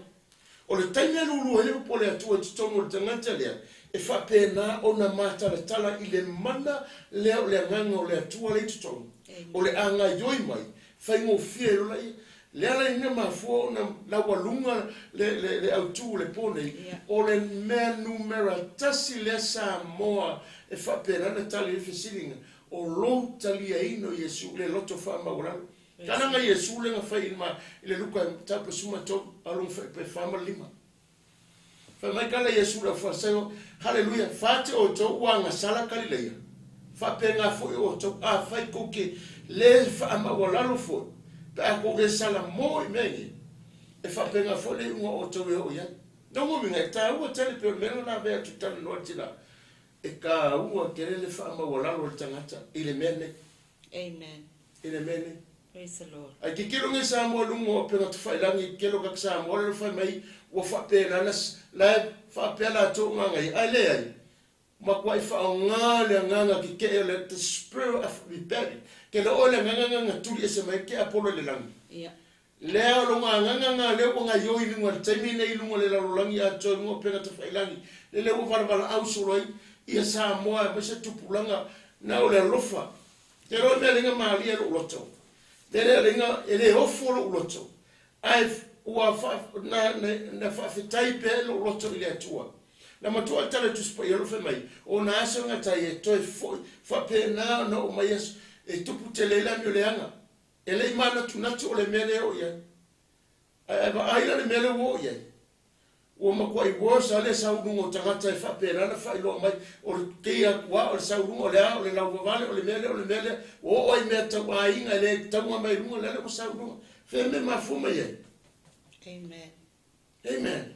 O le taimea lulu hele upo le atua tutongo le tangata lea. E whapena o na mātala tala i le mana leo le nganga o le atua le tutongo. O le anga yoi mai. Whai ngō fia e rola i. Le ala inga mafua na laualunga le autu le pone. O le mea numera tasi le Samoa. E whapena na tali e whisiringa. O lo talia ino Yesu le loto wha maurau. Kananga Yesu le nga whai ma i le luka tapa suma tau alung pe whama lima. Whai mai kala Yesu la whasayo, haleluya, whate o tau wanga sala kalileia. Whapenga fo o tau a whai koke le whaama walalo fo. Pe a koke sala mo i mengi. E whapenga fo le unga o tau e o iai. Nongo minga e tā ua tali pe o mena na vea tutana noa tila. E ka ua kere le whaama walalo le tangata. I le mene. Amen. I le mene. Praise the Lord. Ai ki kero ngai Samoa lungo o penga tu whailangi kero kak Samoa le whai mai ua whapena nas lai whapela tō ngangai. Ai le ai. Ma kwai whao ngā le nganga ki ke le the spirit of rebellion. Ke le o le nganga tuli e se mai ke apolo le langi. Yeah. Lea lo nganga leo ko ngai yoi lunga le taimi nei lunga le larolangi a tō lungo penga tu whailangi. Le leo wala au soroi ia Samoa e se tupulanga na o le lofa. Ke roi mea linga maali e lo loto. Tere ringa ele ofolo uloto. Ai ua na whawhitai pe lo uloto ili atua. Na matua tala tu spa yelo fe mai. O na aso ngata e toi whapena na o mai e tupu te leila mi o leanga. Ele imana tunatu o le mele o iai. Eva aila le mele o iai. Ua makua i ua sa le saurungo tangata e whapena na whailo mai. O le keia kua o le saurungo o le a o le lauvavale o le mele. O oi mea tau a inga le tau mai runga le o saurungo. Whe me mafuma iai. Amen. Amen.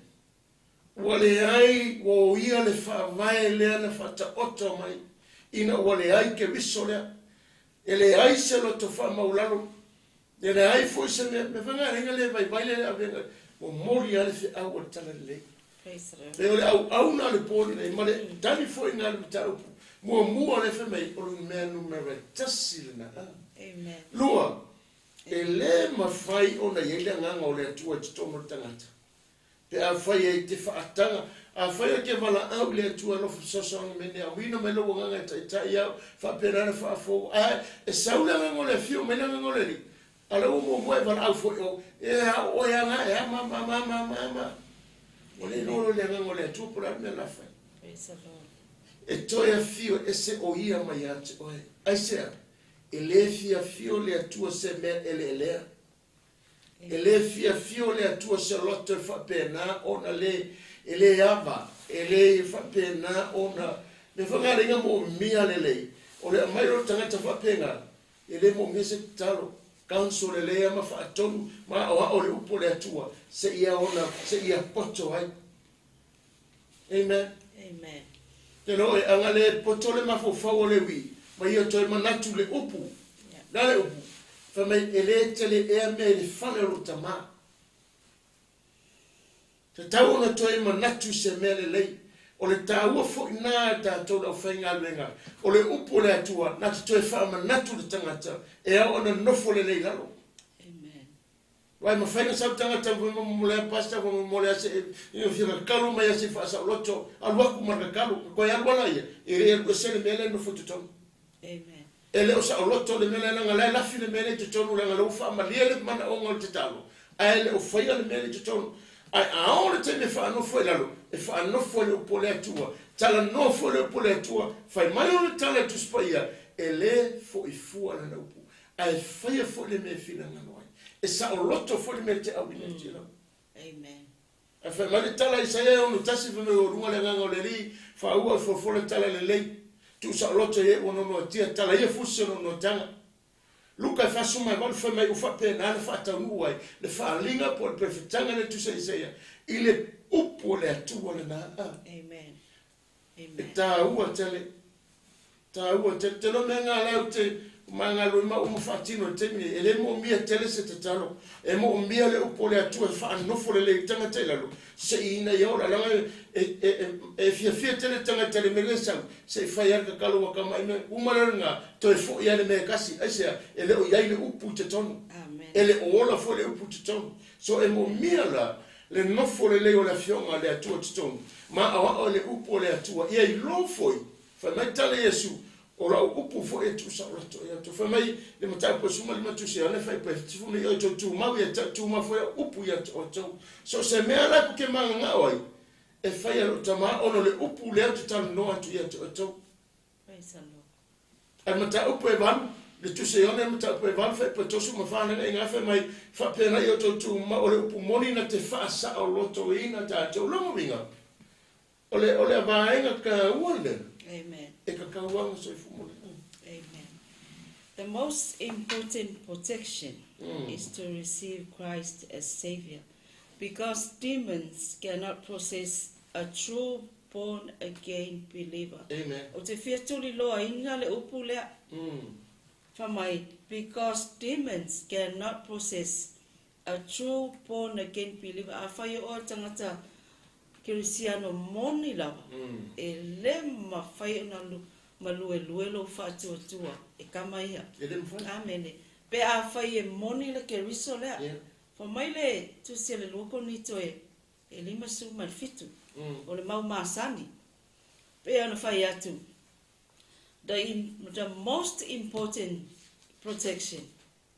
Ua le ai o ia le whawai lea na whata oto mai. Ina ua le ai ke viso lea. E le ai se lo to wha maulalo. E le ai fo se me whanga ringa le vai le a venga. O mori ale fe au o tala le. Praise the Lord. Le ole au na le pōni nei, ma le tani fo i ngā le mitau. Mua le fe mei, o le mea numera tasi le na. Amen. Lua, e le mawhai o na yeile nganga o le atua te tomo tangata. Pe a whai e te whaatanga. A whai ke wala au le atua lofu sasanga mene a wino me lo wanganga tai au. Whaperana whaafou. E saulanga ngole fio menanga ngole li. Ala umo moe wala au fo o. E a oianga e a mama. Ole nolo le ngole atua pula me la whai. Praise the Lord. E toi a fio e se o ia mai ate oe. Ai sea. E le fia fio le atua se mea elea. E le fia fio le atua se loto e whapena ona le e le ava. E le whapena ona me whangaringa mo mia le lei. O le amairo tangata whapenga. E le mo ngese talo. Kanso le lea ma whaatonu. Ma awa o le upo le atua. Se ia ona, se ia poto ai. Amen. Amen. Te no e anga le poto le mafofau o le wi. Ma ia toi manatu le upu. Na le upu. Fa mai ele tele e me le fale ro tama. Te tau na toi manatu se mele lei. O le tau fo ina ta to da fainga lenga. O le upu le atua na te toi fa manatu le tangata. E a ona nofo le lei lalo. Amen. Wai ma fainga sa tangata mo le pasta mo le se io fia kalu mai se fa sa loto alwa ku marka kalu ko ya wala ia. E re se le mele no fo tuton. Amen. Ele o sa o loto le mele nga la la file mele te tonu la lo fa ma le mana o ngol te talo. Ai le o fa le mele te tonu. Ai a o le te me fa no fo la lo. E fa no fo le po le tua. Tala no fo le po le tua. Fa mai o le tala tu spaia. Ele fo I fu ala na upu. Ai fa fo le me fila na noi. E sa o loto fo le me te au ni te la. Amen. E fa mai tala I sa e o no tasi me o runga le nga le ri. Fa ua fo le tala le lei. Tu sa loto ye ono no tia tala ye fusi no tanga. Luka fa suma gol fa mai ufa pe na fa ta nuai le fa linga por perfectanga ne tu se ia. Ile upo le atua le na. Amen. E ta ua tele. Ta ua te no menga la te manga lo ma umo fatino te mi ele mo mia tele se te talo. E mo mia le upo le atua fa no fo le tanga te la lo. Se ina yo la e fia tele tanga tele me sa se fa ya ka kalo wa kama ina umalanga to fo ya le me kasi asia ele o ya le upu te tono. Amen. Ele o la fo le upu te tono. So e mo mia la le no fo le o la fionga le atua te tono. Ma awa o le upu le atua ia I lo foi fa mai tale Yesu o la upu fo e tu sa roto ia to fa mai le mata po suma le matu se ana fa pe fu ni o tu ma ia tu ma fo upu ia o to so se me ala ku ke manga oi e fa ia lo tama ono le upu le tu tal no atu ia to Praise the Lord. al mata upu e van le tu se ona mata upu e van fa pe to suma fa na nga fa mai fa pe na ia tu ma o le upu moni na te fa sa o lo to ina ta to lo mo vinga ole va inga ka wonder. Amen. Amen. The most important protection is to receive Christ as Savior, because demons cannot possess a true born again believer. Amen. O te fia tuli loa ina le upu lea. Whamai, because demons cannot possess a true born again believer. A whai o tangata Kirisiano moni lava. E le ma whai na malue luelo whātua tua. E kamaia. Amene. Pe a whai e moni le ke riso lea. Whamai le tu se le loko ni to e lima su mai fitu. O le mau masani. Pe ana whai atu. The most important protection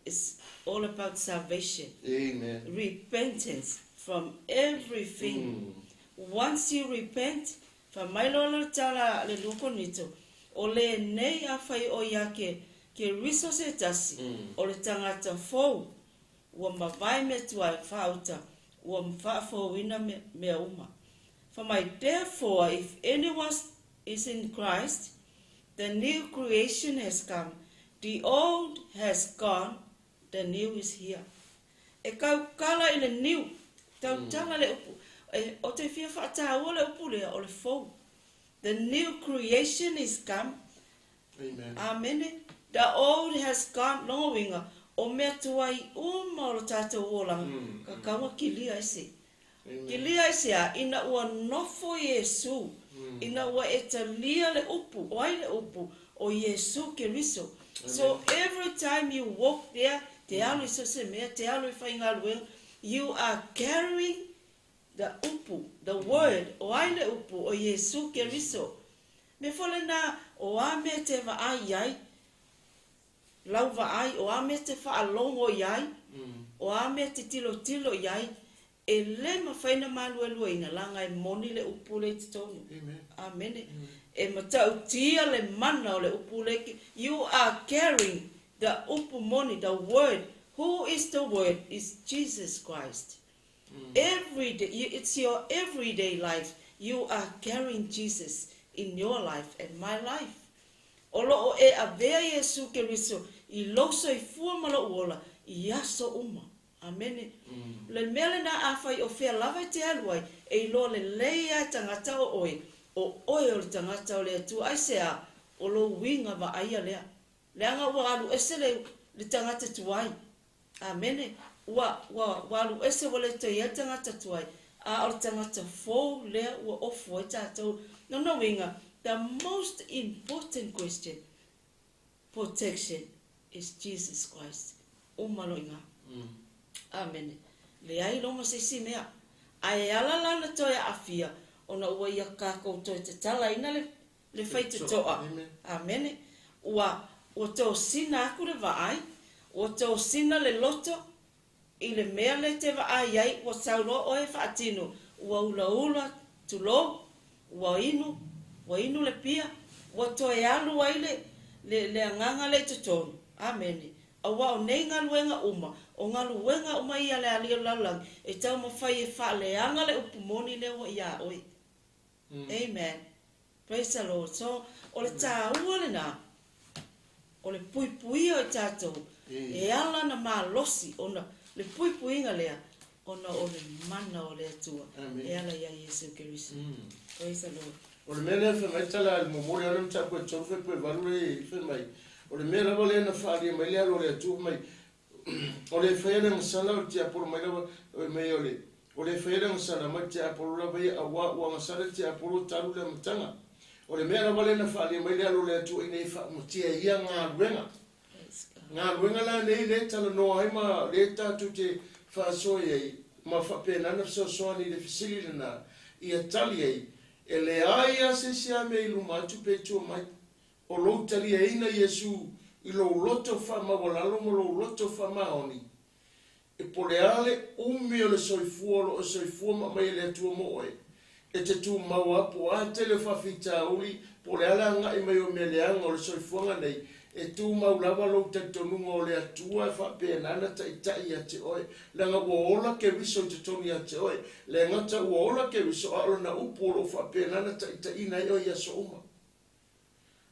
is all about salvation. Amen. Repentance from everything. Once you repent, whamailola tala le loko nito, o le nei a whai o ia ke riso se tasi, o le tangata fōu, ua mawai me tuai whauta, ua mwhafo wina mea uma. Therefore, if anyone is in Christ, the new creation has come. The old has gone, the new is here. E kau kala I le new, tau tala le upu. O te fia whaataua le upu lea o le fōu. The new creation is come. Amen. Amen. The old has gone, longa winga. O mea tuai uma o lo tātou ōlanga. Ka kaua ki lia ese. Ki lia ese a, ina ua nofo Yesu. Ina ua e ta lia le upu, oai le upu, o Yesu ke riso. So every time you walk there, te alu iso se mea, te alu I whainga luenga, you are carrying the upu, the word, o ai le upu, o Yesu Keriso. Me fole na o ame te va ai, lau va ai, o ame te fa alongo iai, o ame te tilo iai, e le mawhaina maluelua ina langa e moni le upu le te tonu. Amen. E matau tia le mana o le upu le ki. You are carrying the upu moni, the word. Who is the word? Is Jesus Christ. Every day, it's your everyday life. You are carrying Jesus in your life and my life. Olo o e avea Yesu Keriso, I loso I fua malo uola, I aso uma. Amen. Le mele na awhai o whea lawa te aluai, e lo le leia tangata o oe o le tangata o le atua, ai sea o lo winga wa aia lea. Leanga ua alu ese le tangata tuai. Amen. Ua alu ese wale to ia tangata tuai. A o tangata fo lea ua ofu e tātou. No winga, the most important question, protection, is Jesus Christ. O malo inga. Amen. Le ai longa se si mea. Ai ala lana toia afia. Ona ua ia kākou toi te tala ina le whaita toa. Amen. Ua tō sina aku le vaai. Ua tō sina le loto. I le mea le te vaai ai. Ua saulo oe whaatino. Ua ula tulo. Ua inu le pia. Ua toe alu ai le anganga le tutonu. Amen. Awa o nei ngaluenga uma. O ngaluenga uma ia le alia lalang. E tau mawhai e wha le anga le upumoni le wa ia oi. Amen. Praise the Lord. So, o le tā ua le nā. O le puipuia o tātou. E ala na malosi. Ona le puipuinga lea. Ona o le mana o le atua. E ala ia Yesu Keriso. Praise the Lord. O le mele fe mai tala al momori alam tapu e tau fe pe valure fe mai. O le mele wale na whaari mai lea lo le atua mai. O le whaere ngasala o te aporo mai lawa mai ole. O le whaere ngasala mai te aporo lawa i awa ua ngasala te aporo taru le matanga. O le mele wale na whaari mai lea lo le atua i nei wha mutia ia ngā ruenga. Ngā ruenga la nei le tala noa hai ma le tatu te whaasoi ei. Ma whapenana whasoani le fisili lana i atali ei. E le aia se sia me ilu matu pe tua mai. O lo tali e ina Yesu i lo loto fa ma walalo mo lo loto fa ma oni. E pole ale umi o le soifua lo o soifua ma mai le atua mo oe. E te tu mau apo a tele fa fita uli pole ale anga i mai o me le anga o le soifua nga nei. E tu mau lava lo te tonunga o le atua e fa penana ta itai a te oe. Langa ua ola ke wiso te toni a te oe. Le ngata ua ola ke wiso alo na upo lo fa penana ta itai na oi a so uma.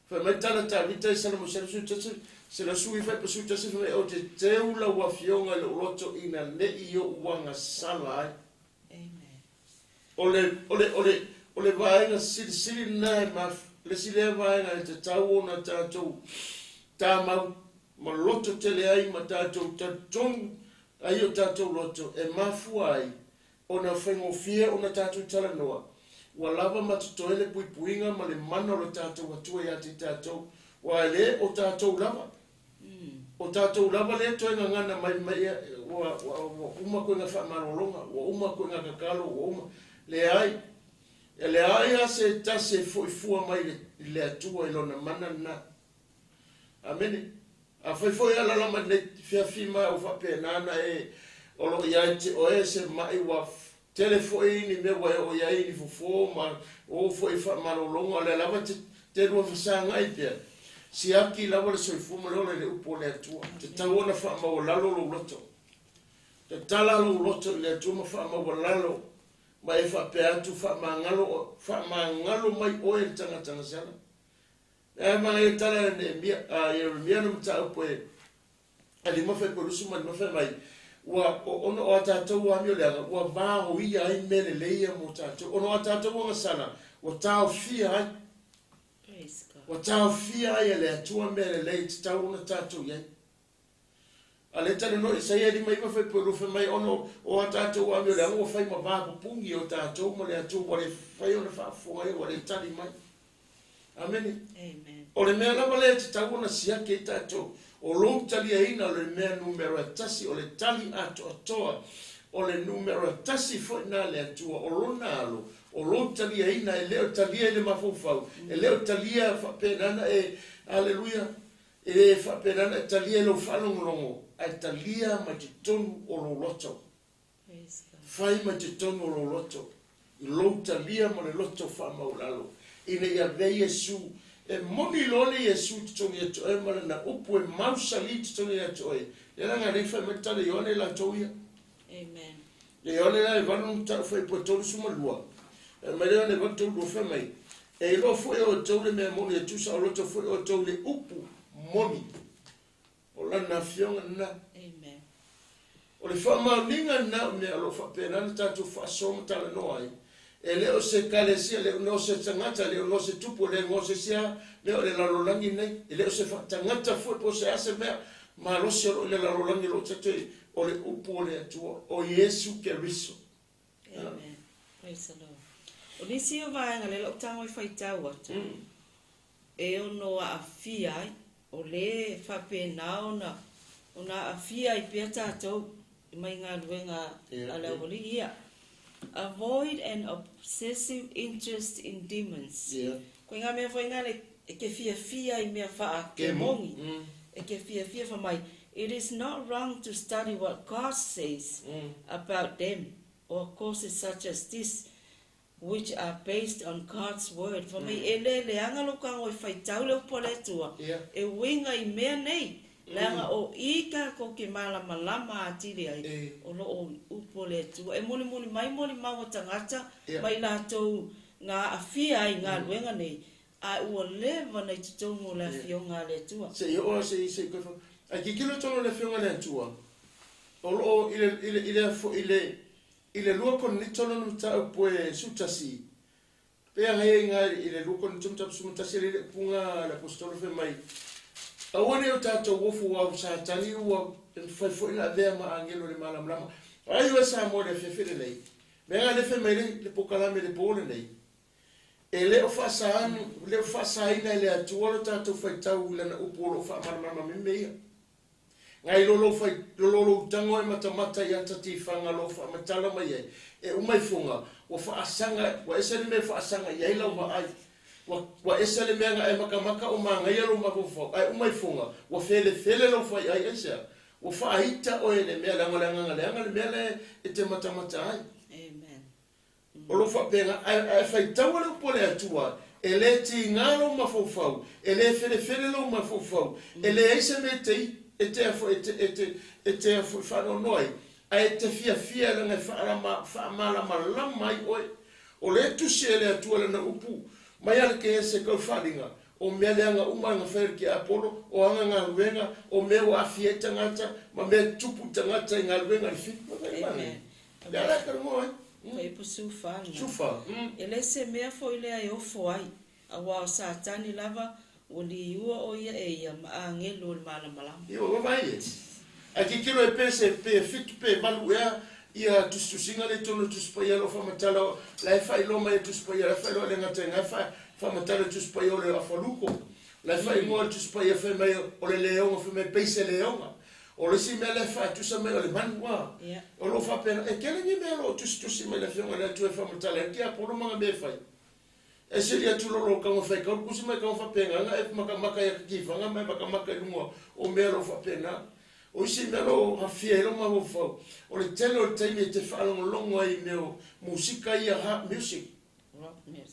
Fa mai tala ta vita i sana mo sena su tese. Se la sui fai pa su tese fa o te teula ua fionga le uloto ina ne i o uanga sala ai. Amen. Ole vaenga sili na ma le sile vaenga e te tau o na tātou. Tā mau, ma loto tele ai, ma tātou tatong ai o tātou loto, e mafua ai, o na whaingofia o na tātou tala noa. Wa lava matutoele puipuinga, ma le mana o tātou atua ia te tātou, wa ele o tātou lava. O tātou lava le toenga ngana mai, wa uma koe ngā whamarolonga, wa uma koe ngā kakalo, wa uma, le ai. E le ai a se tase foifua mai le atua i lona mana na. Amen. A foi ala la ma le fia fima o fa penana e o lo ia te o ese mai wa telefone ni me wa o ia ni fofo ma o foi fa malolonga le lava te ro fisanga i pe. Si aki lava le soifu ma le upo le atua. Te taona fa ma o lalo lo loto. Te tala lo loto le atua ma fa ma o lalo. Ma e fa pe atu fa ma ngalo mai o e tanga sala. E ma e tala ne Jeremia no mta upo e ali mo fe polusu ma no fe mai wa ono o tātou wa mio leanga wa ba o ia ai mele leia mo tātou ono o tātou wa sana wa tāu fia ai wa tāu fia ai le atua mele lei tāu na tātou ia ale tale no isa ia di mai ma fe polu fe mai ono o tātou wa mio leanga wa fai ma ba pungi o tātou mo le atua wa le fai ona fa fonga wa le tali mai. Amen. Amen. O le mea lava lea te tau na sia ke tātou. O long tali a ina o le mea numero a tasi o le tali ato atoa. o le numero tasi foi na le atua o lona alo o lo talia ina e leo talia le mafofau e leo talia fapenana e aleluia e fapenana e talia lo falongongo ai talia ma te tonu o lo loto fai ma te tonu o lo loto i lo talia ma le loto fa maulalo ina ia ve Yesu e moni lole Yesu te tonu e toe ma na upu e mausali te tonu e toe e langa refa me tale ione la toia Amen. Le ione la e vanu ta foi po tonu sumalua e mai le vanu tonu fe mai e lo foi o tonu me moni e tu sa lo to foi o tonu le upu moni o la na fionga na Amen. o le whamauninga na me alo whapenana tatu whasoma tala noai e leo se kalesia leo no se tangata leo no se tupu leo no se sia leo le lalolangi nei e leo se tangata fue po se ase mea ma lo se le lalolangi lo tate o le upu o le atua o Yesu Keriso. Amen. Praise the Lord. O nisi o vaenga le lo tango I whaitau atu. E ono a fia o le whapena ona a fia I pia tātou I mai ngā luenga ala wali ia. Avoid an obsessive interest in demons. Ko ngā mea whainga le e ke fia I mea wha ke mongi. E ke fia wha mai. It is not wrong to study what God says about them or causes such as this, which are based on God's word. For me, e le angalo kango I whaitau leo po le tua. E winga I mea nei. Langa o ika ko ke malama atiri ai. O lo o upo le tua. E moni mai maua tangata. Mai lātou ngā awhia I ngā luenga nei. A ua lewa nei tutongo la fionga le tua. Se ora se kofa. A kikilo tono le fionga le tua. O lo ile lua kon ni tono no tau poe sutasi. Pea hei ngari ile lua kon tum tap sumutasi le punga la apostolo fe mai. Awane o tatou wofu wa satani wa foi na vea ma angelo le malamlama. Ai wa sa mo le fefele nei. Me nga le fe mai le pokalame le pole nei. E le o fasa ina le atua lo tatou fai tau lana upolo fa malamlama me mea. Ngai lolo tango e matamata I atati whanga lo wha matala mai e. E umai funga, wa whaasanga, wa esale me whaasanga I eila wa ai. Wa esale me nga e makamaka o maa ngai alo mako ai umai funga, wa fele lo whai ai esea. Wa whaahita o e le mea leanga le mea e te matamata ai. Amen. O lo whapenga, ai whai taua le upole atua, e le ti ngalo mafofau, e le fele lo mafofau, e le eise me tei, e te whano noi, ai te fia langa whaamala lamai oi, o le tusi e le atua lana upu, mai ala ke ese kau wharinga, o mea leanga umanga whaere ki Apollo, o anga ngā ruenga, o mea o awhie tangata, ma mea tupu tangata I ngā ruenga le whitu. Amen. Lea la karango ai. Kai pusu whanga. Sufa. E le se mea fo I lea e ofo ai, a wao satani lava, o li ua o ia e ia maangelo le malamalama. Io, o vai e. A ki kilo e pese, pe fitu pe malu ea, ia tustusinga le tono tuspaia lo whamatala, lai whai loma e tuspaia, lai whai lo le ngatenga, whamatala tuspaia o le afaluko, lai whai ngoa tuspaia whai mai o le leonga, whai mai peise leonga, o le si mea lai whai tusa mai o le manua, o lo whapena, e kele ni mea lo tustusi mai le whionga le atu e whamatala, e kia polo manga me whai. E seri atu lolo kama whai kau kusi mai kama whapenga, nga e makamaka ia kifanga, mai makamaka ilunga o mea lo whapena. O isi mea lo hawhia ilo ma whau. O le tele o le taimi e te whaalongolongo ai meo musika ia music.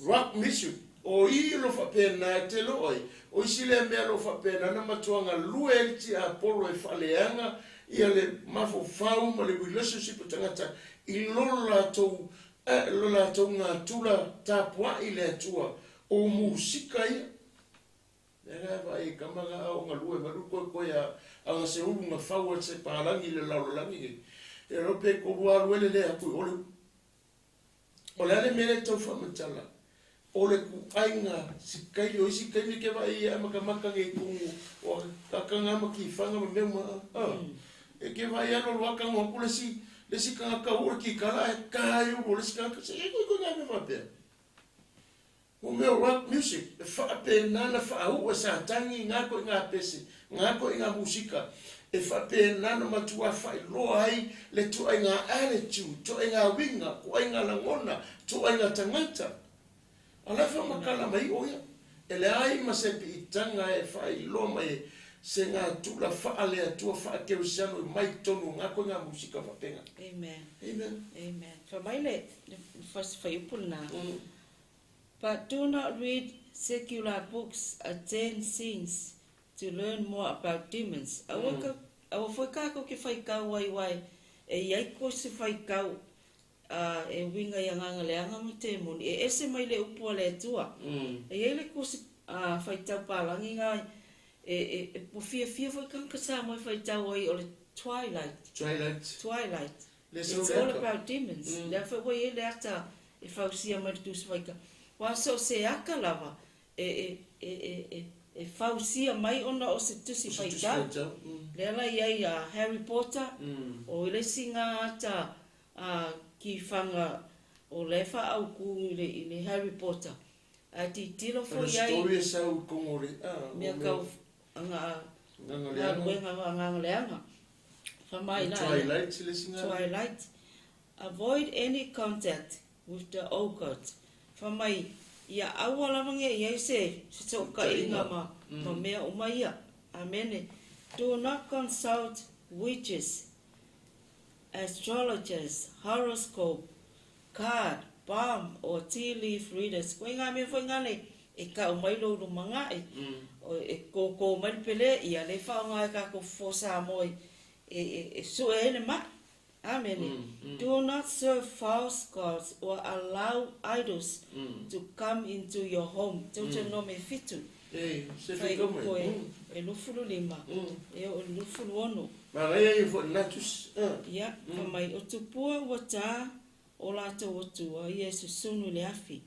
Rock music. O I lo whapena e te lo oi. O isi le mea lo whapena na matuanga lue ti a polo e whaleanga ia le mawhau ma le relationship o tangata I lolo la tau ngā tula tāpua I le atua o musika ia. Nera vai kamaga o ngā lue maru koe a ngā se uru ngā whau e se pārangi le laurangi. E rope ko rua ruele le apui ole. O le ale mele tau whamatala. O le ku ainga si kaili o isi kaili ke vai a makamaka ngai kungu o kakanga maki whanga ma meuma. E ke vai ano ruaka ngā kule si le si kanga ka ura ki kala e kai uro le si kanga se e koi ngā me whapea. O mea rock music, e whaape nana whaau e sa tangi ngā koe ngā pese, ngā koe ngā musika. e faapena matua whailoa ai le tuainga attitude, tuainga winga, kuainga langona, tuainga tangata. Alafa makala mai oia. E le ai ma se piitanga e whailoa mai se ngā tula whaale atua faakeusiano mai tonu ngako ngā musika whapenga. Amen. Amen. Amen. Whamaile, first whaiupuna. But do not read secular books, attend scenes to learn more about demons. Awa whaikako ke whaikau wai e iaiko se whaikau e winga i anganga leanga mo te moni. E ese mai le upua le atua. E eile ko se whaitau pālangi ngai e pofia whaikanga sa mai whaitau ai o le Twilight. It's all about demons. Lea whai e le ata e whausia mai tu se whaikau. Wa so se aka lava e fausia mai ona o se tusi whaitau. Lea la iai Harry Potter o le singa ata ki whanga o le wha au ku i le Harry Potter. A ti tilo fo iai. Story e sau kongore. Mea kau nganga leanga. Whamai na. Twilight. Avoid any contact with the occult. Whamai, ia aua lawange iai se toka inga ma mea umaia. Amen. Do not consult witches, astrologers, horoscope, card, palm, or tea leaf readers. Koe ngā mea whaingane e ka umailo rumanga e ko mai pele ia le whaonga e ka ko fosa moi e su e ene ma. Amen. Do not serve false gods or allow idols to come into your home. Toto no me fitu. Se fitu mai. E lufulu lima. E o lufulu ono. Maria e fo natus. Ya, mai o tupua wata o lato otua Yesu sunu le afi.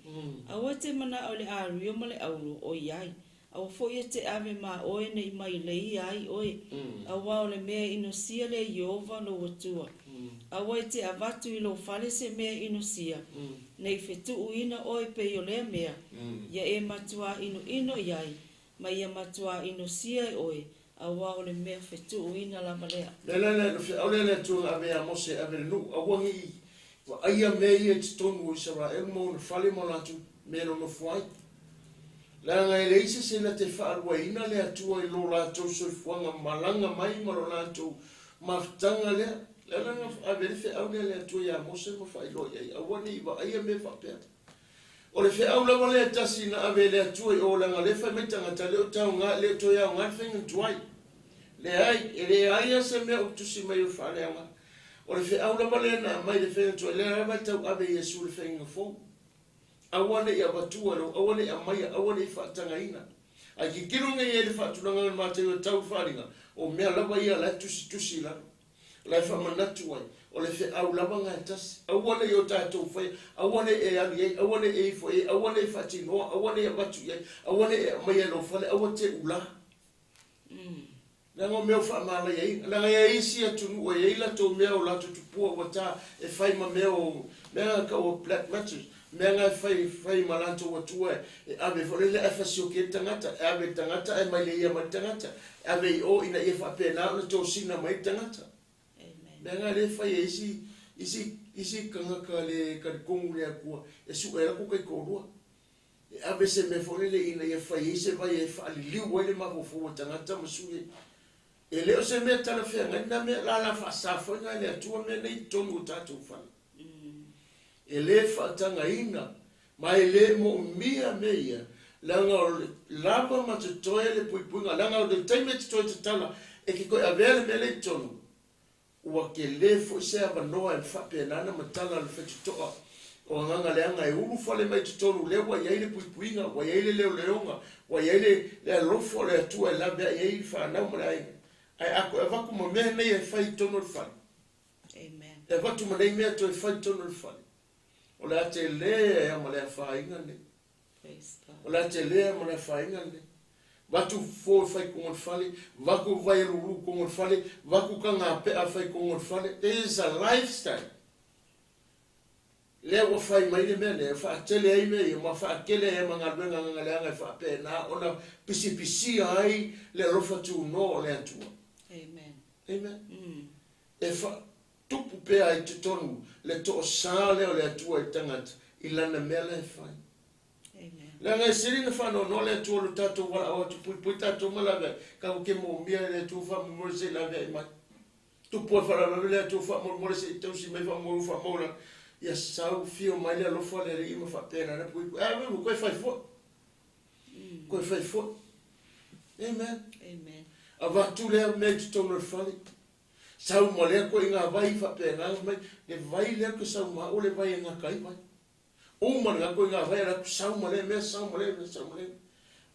Awa te mana o le ario ma le auro o iai. Awa fo ia te ave ma oe nei mai lei ai oe. Awa o le mea inosia le Iova lo otua. Awa te avatu i lo fale se mea inosia. Nei fetu uina oe pe o le mea. Ia e matua ino iai. Ma ia matua inosia oe. Awa o le mea fetu uina la malea. Le tu ave a mose ave nu awangi wa aia mea te tonu Israel mo fale mo latu me no fuai. La ngai leise se na te whaaruaina le atua i lo lātou soifuanga malanga mai ma lo lātou maftanga lea. La nga ave le whiau le atua ia mose mo whailo iai. Awane iwa aia me whapea. O le whiau lawa le atasi na ave le atua i o langa le whai tangata leo tau ngā leo to iau ngā whenga tuai. Le ai, e le aia se mea utusi mai o whaaleanga. O le whiau lawa le na mai le whenga tuai. Le rawa tau ave Yesu le whenga fōu. Awane ia batua lo, awane ia maia, awane i whaatangaina. Ai ki kirunga i e le whaatunanga le mātai o tau wharinga, o mea lawa ia la tusi la. Lai whamanatu ai, o le whiau lawa ngai tasi. Awane i o tātou whai, awane e ali ei, awane e i fwai, awane e whaatinoa, awane e batu iai, awane e maia lo whale, awane te ula. Nanga mea whaamala iai, nanga ia isi atunu o iai la tō mea o lato tupua o tā e whai ma mea o, mea ka o black matches. Mea ngai whai malanto watua e ave whole le awhasio ke tangata, e ave tangata e mai le ia mai tangata, e ave i o ina e whapena o tō sina mai tangata. Mea ngai le whai e isi kangaka le karikongu le akua, e su e rako kai korua. E ave se me whole le ina e whai e se vai e whaali liu wai le mawofo o tangata masu e. E leo se mea tala whea ngai na mea la la whaasafo ngai le atua mea nei tonu o tātou whana. E le whaatangaina, mai le mo mia meia, langa o lava ma te toe le puipuinga, langa o le taime te toe te tala, e ki koe avele me le tonu, ua ke le fo i se avanoa e whapea nana ma tala le whetitoa, o nganga leanga e uru fale mai te tonu, le wa iai le puipuinga, wa iai le leo leonga, wa iai le alofo le atua e labea iai le whanau ma le ainga. Ai ako e waku ma mea nei e whai tono le whale. Amen. E watu ma nei mea to e whai tono le whale. O le ate lea ea ma lea whainga ne. O le ate lea ma lea whainga ne. Watu fō whai kongon whale, waku vai ruru kongon whale, waku ka ngā pea whai kongon whale. It is a lifestyle. Lea wa whai mai le mea ne, wha atele ai mea, ma wha akele e ma ngā ruenga ngā lea ngai wha pē nā, ona pisi ai le rofa tu no o le atua. Amen. Amen. E fa tupu pea I te tonu le to sa le o le atua I tangata I lana mea le fai. Amen. La ngai siri na whanau no le atua lo tatou wala o tu pui tatou malawe ka o ke mo mia le atua wha mo se la vei mai. Tupu e whala le atua wha mo se tausi mai wha mo wha mola ia sau fio mai le alofa le ri ma wha pena na pui koe fai fo. Koe fai fo. Amen. Amen. A watu lea mea tu tonu le whali. Sau mo lea koe ngā vai wha pena mai le vai lea ko sau ma o le vai ngā kai mai. O mana koe ngā vai ra sau mo lea mea sau mo lea mea sau mo lea.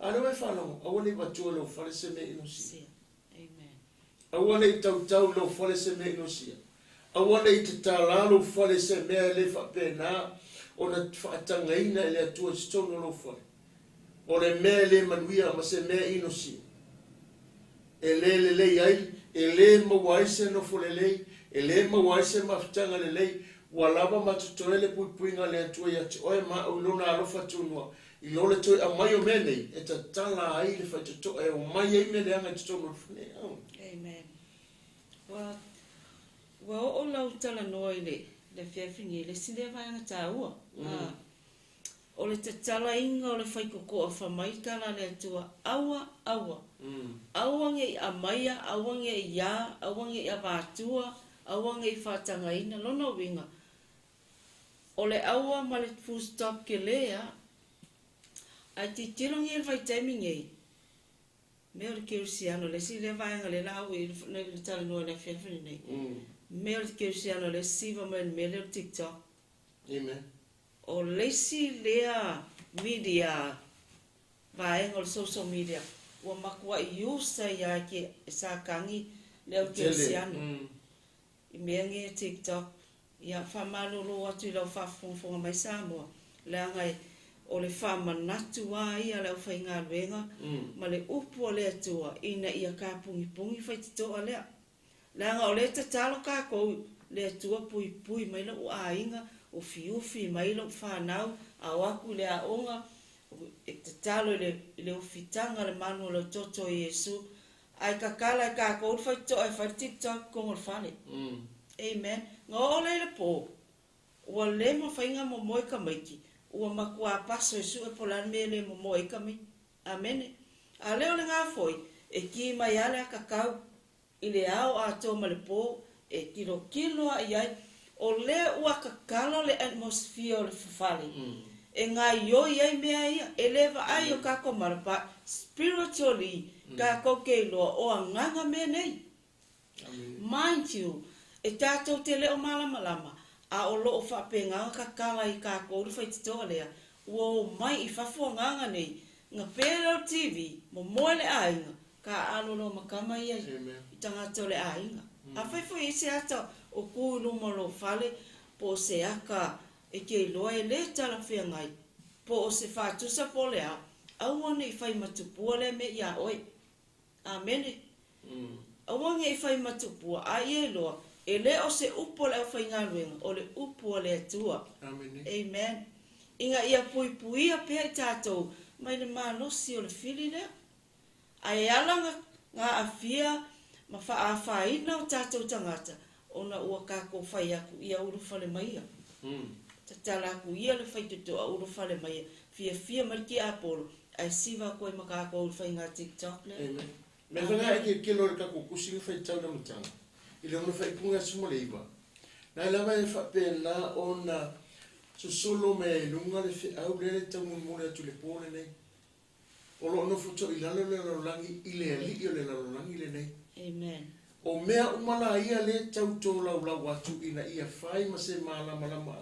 Ana mai whanau, awa nei watu lo whale se me inosia. Amen. Awa nei tau lo whale se me inosia. Awa nei te tāla lo whale se mea le wha pena o na whaatangaina e le atua stono lo whale. O le mea le manuia ma se mea inosia. E le lei ai, e le mawaise no fo le lei, e le mawaise mafutanga le lei, walava matutoe le puipuinga le atua ia te oe ma au lona alofa tunua. I lole toi a mai o menei, e ta tala ai le fai tuto e o mai ai me le anga tuto no fune. Amen. Wa o lau tala noa i le whiawhingi, le sile vaianga tā ua. O le te tala inga o le whai koko a whamai tala le atua awa. Awange I amaia, awange I ia, awange I avatua, awange I whatangaina, lona winga. O le awa ma le full stop ke lea, ai te tirongi e vai taimingei. Mea o le kerusiano, le si le vaianga le lau I le tala noa le whiawhini nei. Mea o le kerusiano, le siva mai me le TikTok. Amen. O lesi lea media vaenga o le social media ua makua I usa ia ke sa kangi leo kersiano I mea nge TikTok ia whamalolo atu I lau whafonga mai Samoa lea ngai o le whamanatu a ia leo whainga luenga ma le upu o le atua ina ia ka pungi whai titoa lea lea ngai o le tatalo ka kou le atua pui mai la ua ainga o fiufi mai lo whanau a waku le aonga e te talo I le ufitanga le manu le toto Yesu ai kakala ka kou whai to ai whai TikTok kongor whane Amen ngā ole le po ua le ma whainga mo moe ka maiki ua makua paso Yesu e polan me le mo moe ka mai Amen a leo le ngā foi e ki mai ale a kakau I le ao a tō ma le po e kilo a iai o le ua kakalo le atmosphere o le fafali. E ngā ioi ai mea ia, e lewa ai o kako marapa, spiritually, kako kei loa o a nganga mea nei. Mind you, e tātou te leo malama, a o loo whapenganga kakala I kako uri whaititoa lea, ua o mai I whafua nganga nei, ngā pēra o TV, mo moe le ainga, ka alolo makama ia I tangata le ainga. A whaifoi se ata o kūlu malo whale, po se aka e kei loa e le tala whia ngai, po o se whātusa po le au, awane I whai matupua le me ia oi. Amene. Awane I whai matupua, a ie loa, e le o se upo le au whai ngā ruenga, o le upo o le atua. Amen. Inga ia puipuia pia I tātou, mai le malosi o le fili lea. Ai alanga ngā awhia, ma whaafaina o tātou tangata, ona ua kako whai aku ia urufale maia. Tatala aku ia le whai tutoa urufale maia, fia mariki apolo, ai siva koe makako urufai ngā TikTok le. Amen. Me whanga e ke lore kako kusinga whai tau na matanga, I le ona whai punga sumo leiva. Nai lama e whapena ona susolo me lunga le whi au le tau mumure atu le pōne nei. O lo ono futo I lalo le lalangi, I le ali o le lalangi le nei. Amen. O mea umala ia le tauto lau atu ina ia whai ma se malama.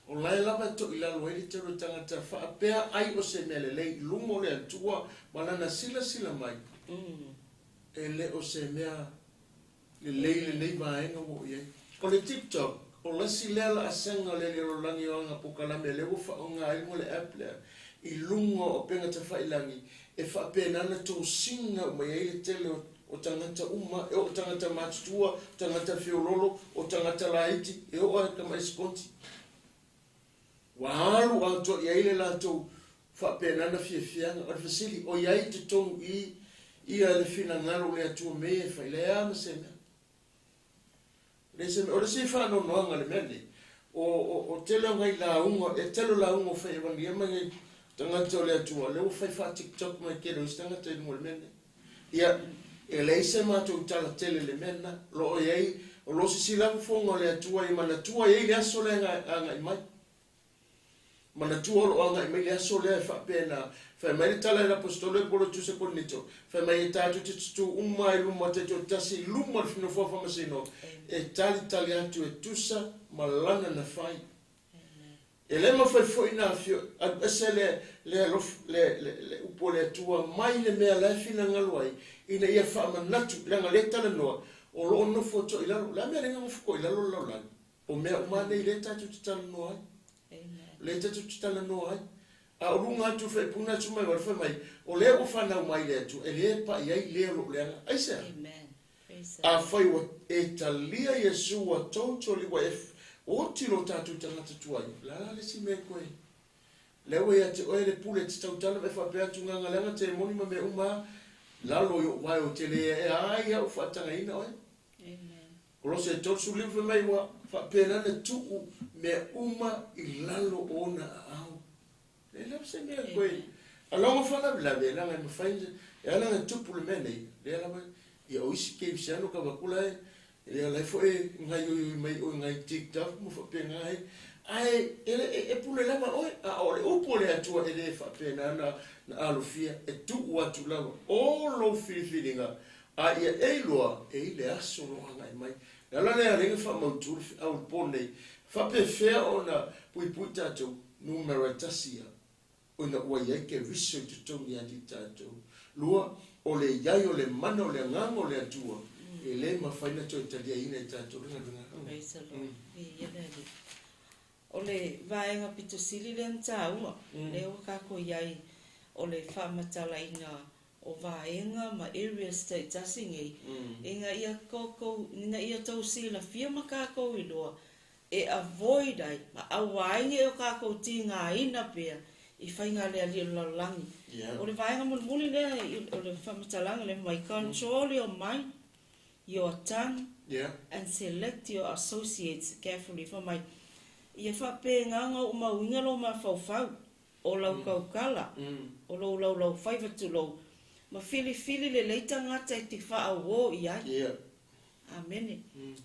O lai lava to I lalo ele te ro tangata whaapea ai o se mele lei lumo le atua malana sila mai. E le o se mea le lei vaenga mo iei. O le TikTok, o lasi lea la asanga le rolangi o anga pokalame le ufa o ngā ilmo le app lea. I lungo o penga te whailangi e whaapea nana tō singa o mai ele tele o tangata uma, o tangata matutua, o tangata whiololo, o tangata laiti, e o ai ka mai sponti. Wahalu a to I aile la tō whapenana whiawhianga, o whasili, o iai te tongu I ia le whina ngaro le atua mea, whailea ma se mea. o le si whanau noanga le mene, o telo ngai la ungo, e telo la ungo whai ewangia mangi tangata o le atua, leo whai wha TikTok mai kero is tangata ingo le mene. Ia, e leise mātou tala tele le mena, lo o iei, o lo si silafu fonga o le atua, i mana tua iei le aso le anga i mai. Mana tua lo anga i mai le aso le whapena, whai mai le tala e la apostolo e polo tu se konito, whai mai e tātu te tutu umai luma te to tasi luma le fino fuafa masino, e tali atu e tusa malana na whai. E le mawhai fwoi na fio, ase le upo le atua mai le mea lai fina ngaluai, ina ia whaamanatu, langa le tala noa, o lo ono foto i lalo, la mea renga mawhako i lalo lau lani, o mea umane i le tatu te tala noa ai, le tatu te tala noa ai, a urunga atu whai puna atu mai wale whai mai, o lea o whanau mai le atu, e lea pa i ai lea lo leanga, aisea, a whai wa e talia Yesu wa tautoli wa o tilo tatu tangata tuai, la le si mea koe, lewe ia te oe le pule te tautala me whapea tunganga leanga te moni ma me uma, lalo yo wai o te lea e ai au whatanga ina oe. Kolose e totsu liwe mai wa whapea nana tuku me uma i lalo ona au. Le lewe se mea koe, alonga whana vilawe, langa i mawhainze, e alanga tupu le mene, le alawa, ia oisi ke visiano ka wakula e, le alai fo e ngai oi mai o ngai TikTok mo whapea ngai, ai e pule lama oi a ole upo le atua e le whapena na alofia e tuku atu lawa o lo filifilinga a ia e loa e le aso loanga i mai na lana e ringa whamauturi au ponei faapefea o na puipuia tatou numero tasia o na ua iai ke riso te tongi ati tatou lua o le iai o le mana o le nganga o le atua e le mawhaina to italia ina i tatou ringa o le vaenga pito sili le antaua, le o kako iai o le whamatala ina o vaenga ma area state tasingi, inga ia koko, ina ia tau sila fia ma kako i loa, e avoid ai, ma awainge o kako tinga ina pia, i whainga lea li lalangi. O le vaenga muli lea, o le whamatalanga le mai, control your mind, your tongue, and select your associates carefully for my ia whape nganga o mauinga lo ma whauwhau o lau kaukala o lau whaiwatu lau ma fili le leita ngata i te whaau i ai amene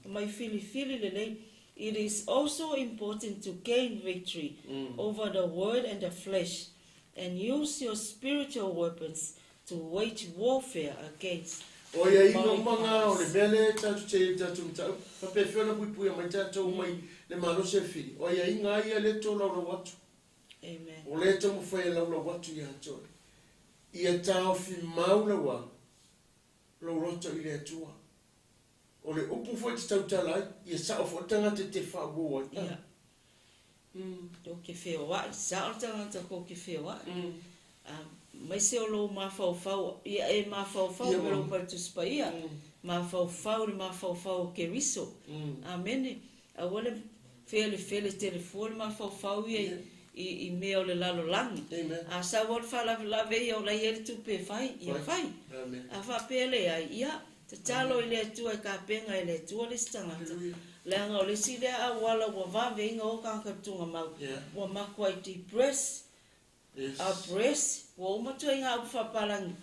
mai fili le lei it is also important to gain victory over the word and the flesh and use your spiritual weapons to wage warfare against o ia ingo manga o le mele tatu te tatu mtau faapefea na puipuia mai tatou mai le malosi e fili o ia inga ia le tō lau watu o le tamu whai lau watu ia toi ia tau fi maula wa lau roto i le atua o le upu fwoi te tautala ia sao fo tangata te whaua ia o ke whewa sao tangata ko ke whewa mai se o lo mawhauwhau, ia e mawhauwhau me lo participar ia, mawhauwhau le mawhauwhau ke riso. Amene, a wale fele telefone mawhauwhau ia i mea o le lalo langi. A sa wale whalawelawe ia o lai ele tupe whai, ia whai. A whapele ai, ia, te talo i le atua e ka penga i le atua le stangata. Le anga o le si le a wala wa wawe inga o kankatunga mau, wa makwa i ti press, a press, wa umatu inga au whapalangi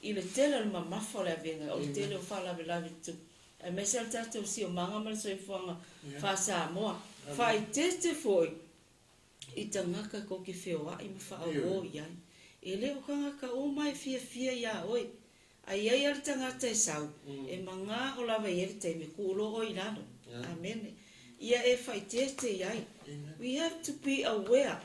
i le tele le mamafa le avenga o le tele o whalawelawe tu. E mesel tatou si o manga mara soi fuanga whasa moa. Whai tete foi i tangaka ko ki whewa i mwha o iai. E leo kangaka o mai fia ia oi. Ai ai al tangata e sau. E manga o lawa i te me kulo o ilano. Amen. Ia e whai tete iai. We have to be aware.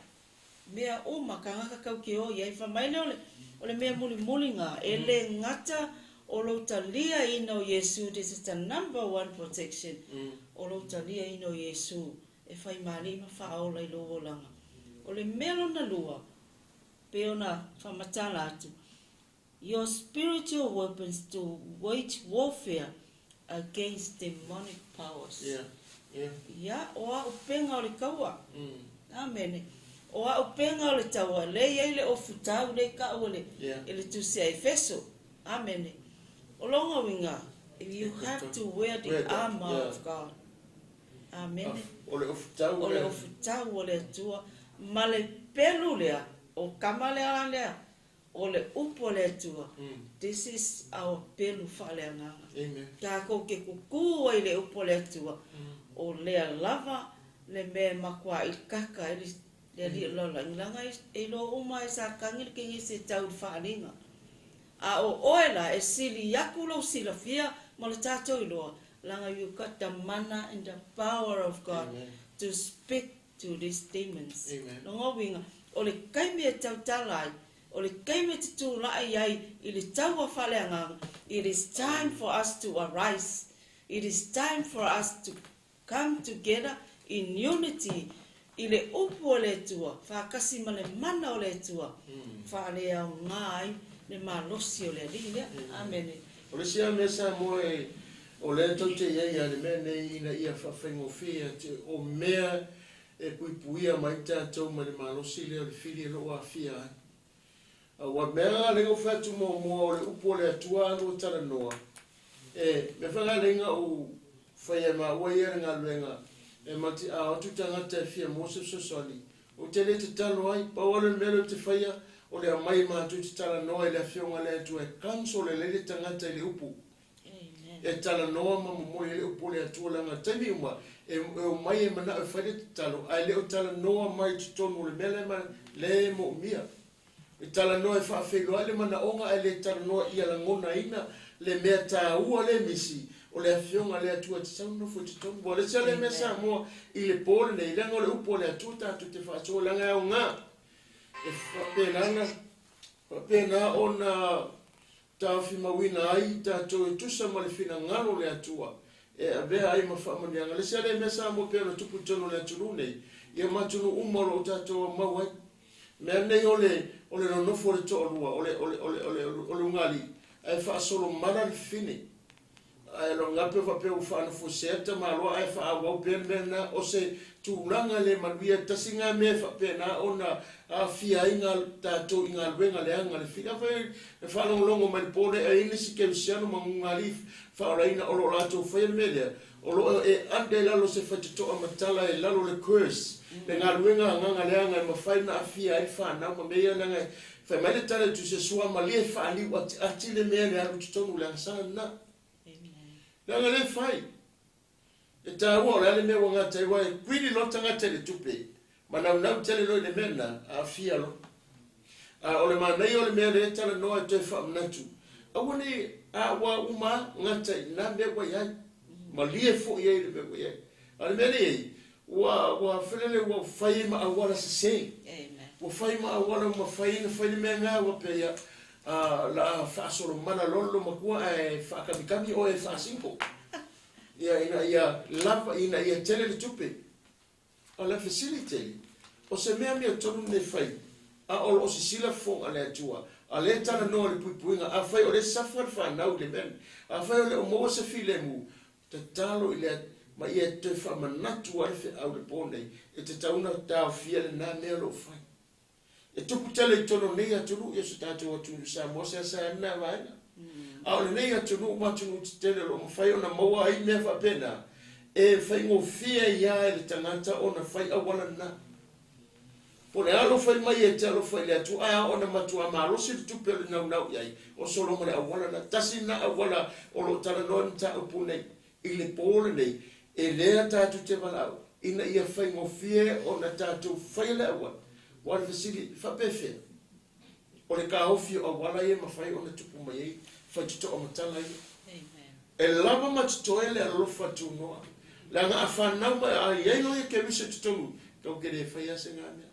Mea o makanga kau ke o iai whamaile o le mea muli ngā e le ngata o lo talia ino Yesu. This is the number one protection o lo talia ino Yesu e whai mali ma whaola i lovo langa o le mea na lua pe ona whamatala atu your spiritual weapons to wage warfare against demonic powers ia o a upenga o le kaua amene o a upenga o le taua le iai le ofutau le ka o le ele tusi a Efeso amene o longa winga you have to wear the armor of God Amen. O le ofutau. O le ofutau o le atua. Ma le pelu lea. O kama lea lea. O le upo le atua. This is our pelu whaleanganga. Amen. Kako ke kuku ai le upo le atua. O lea lava le mea makua I kaka le li lola. Ngilanga I lo uma sa kangir ke se tau whalinga. A o oela sili yaku lo silafia ma le tatou I loa. Langa you got the mana and the power of God. Amen. To speak to these demons. Amen. Longo winga. O le kaime tau talai. O le kaime tu lai ai. I le tau wa whaleanga. It is time for us to arise. It is time for us to come together in unity. I le upu o le tua. Whakasi ma le mana o le tua. Whale au ngai. Le malosi o le lile. Amen. O le sia mesa moe o le tau te iei ale mene ina ia whawhaingofia o mea puipuia mai tātou ma le malosi le o le fili lo a fia ai. Wa mea lengo whatu mo o le upu o le atua anu o tala noa. Me whanga lenga o whaia ma ua ia ngā luenga mati a o tutangata fia Moses Sosoli. O te le te talo ai, pawale mele te whaia o le amai ma tu te tala noa I le whionga le atua kanso le le tangata I le upu. Tala noa ma mo le upu le atua langa tani uma o mai mana o whaile te talo ai le o tala noa mai te tonu le mele ma le mo mia. Tala noa whaafelo ai le mana onga ai le tala noa ia la ngona ina le mea tā ua le misi o le whionga le atua te sauna fu te tonu. Wa le sia le mea sa moa I le pole nei langa o le upu le atua tātu te whaatua langa au ngā. Whapena ona tawhi mawina ai tātou tusa ma le whina ngaro le atua. A bea ai ma whaamanianga. Le sia le mea sa moa pēna tupu tono le atunu nei. Ia matunu umaro o tātou mau ai. Mea nei ole nonofo le to'olua, ole ungali. Ai whaasolo mana le whine. Ai lo ngape whapeu whaanofo seata ma loa ai whaawau pēna mena o se tūlanga le manuia tasinga me whapena ona a fia inga tātou inga luenga le anga le whina. E whalongolongo mai pone e inisi ke visiano mangungali whaoraina o lo lato whaia melea. O lo ande lalo se whatitoa matala e lalo le curse. Le ngā luenga nganga le anga e mawhaina a fia ai whanau ma mea nanga whai mai le tala tu se sua ma lie whaani ati le mea le aru tutonu le angasana na. Nanga le whai. E tā ua o le ale mea wanga te wai kuini lo tangata le tupe. Ma nau tele lo le mena a fia lo. O le manai o le mea le tala noa e toi whaamnatu. Awane a wa uma ngata I nā mea wai ai. Ma lie fo iei le mea wai ai. A le mea le iei. Wa whelele wa whai ma awala se se. Wa whai ma awala ma whai le mea ngā wa pia. La whaasoro mana lolo ma kua e whaakamikami o e whaasinko. Ia lava ina ia tele le tupe. A la facility. O se mea mea tonu ne whai. A o se sila fonga le atua. A le tana noa le puipuinga. A whai o le safar whanau le men. A whai o le o moa se file mu. Te talo I le ma ia te whamanatu arife au le pōnei. E te tauna tāo fia le nā mea lo whai. E tupu tele I tono nei atunu. Ia se tātou atunu sa mosa sa nā vaina. A o le nei atunu matunu te tele lo ma whai o na maua ai mea whapena. E whai ngō fia ia e le tangata o na whai awala na. Po le alo whai mai e te alo whai le atu. Aia o na matua malosi le tupe le nau iai. O solo ma le awala na. Tasi na awala o lo tala noa ni ta upu nei. I le pōle nei. E lea tātu te walau. Ina ia whai ngō fia o na tātu whai le awa. Wale fasili faapefea. O le ka ofi o awala ia ma whai o na tupu mai ei. Whai tuto o matala ia. E lava ma tutoe le alofa tu noa. La ngā whanau mai a iei lo ia ke wisa tutongu. Kau kere e whai ase ngā mea.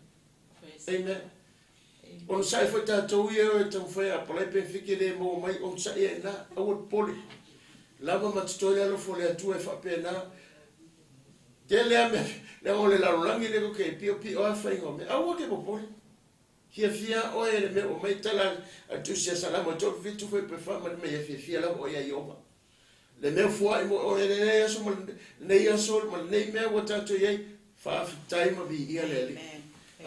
Amen. On sai foi tātou ia o e tau whai a palai pe whike le mo mai on sai e nā. Awat poli. Lava ma tutoe le alofa le atua e whapea nā. Ke lea me. Lea o le larulangi le ko ke pio pio a whai ngō me. Awa ke popoli. Hia fia o e le me o mai tala a tusia salama tō fitu foi pe wha mani mea fia la o ia ioma. Le mea fua imo o e le nei aso ma nei aso ma nei mea wa tato iei whaafitai ma vi ia le li.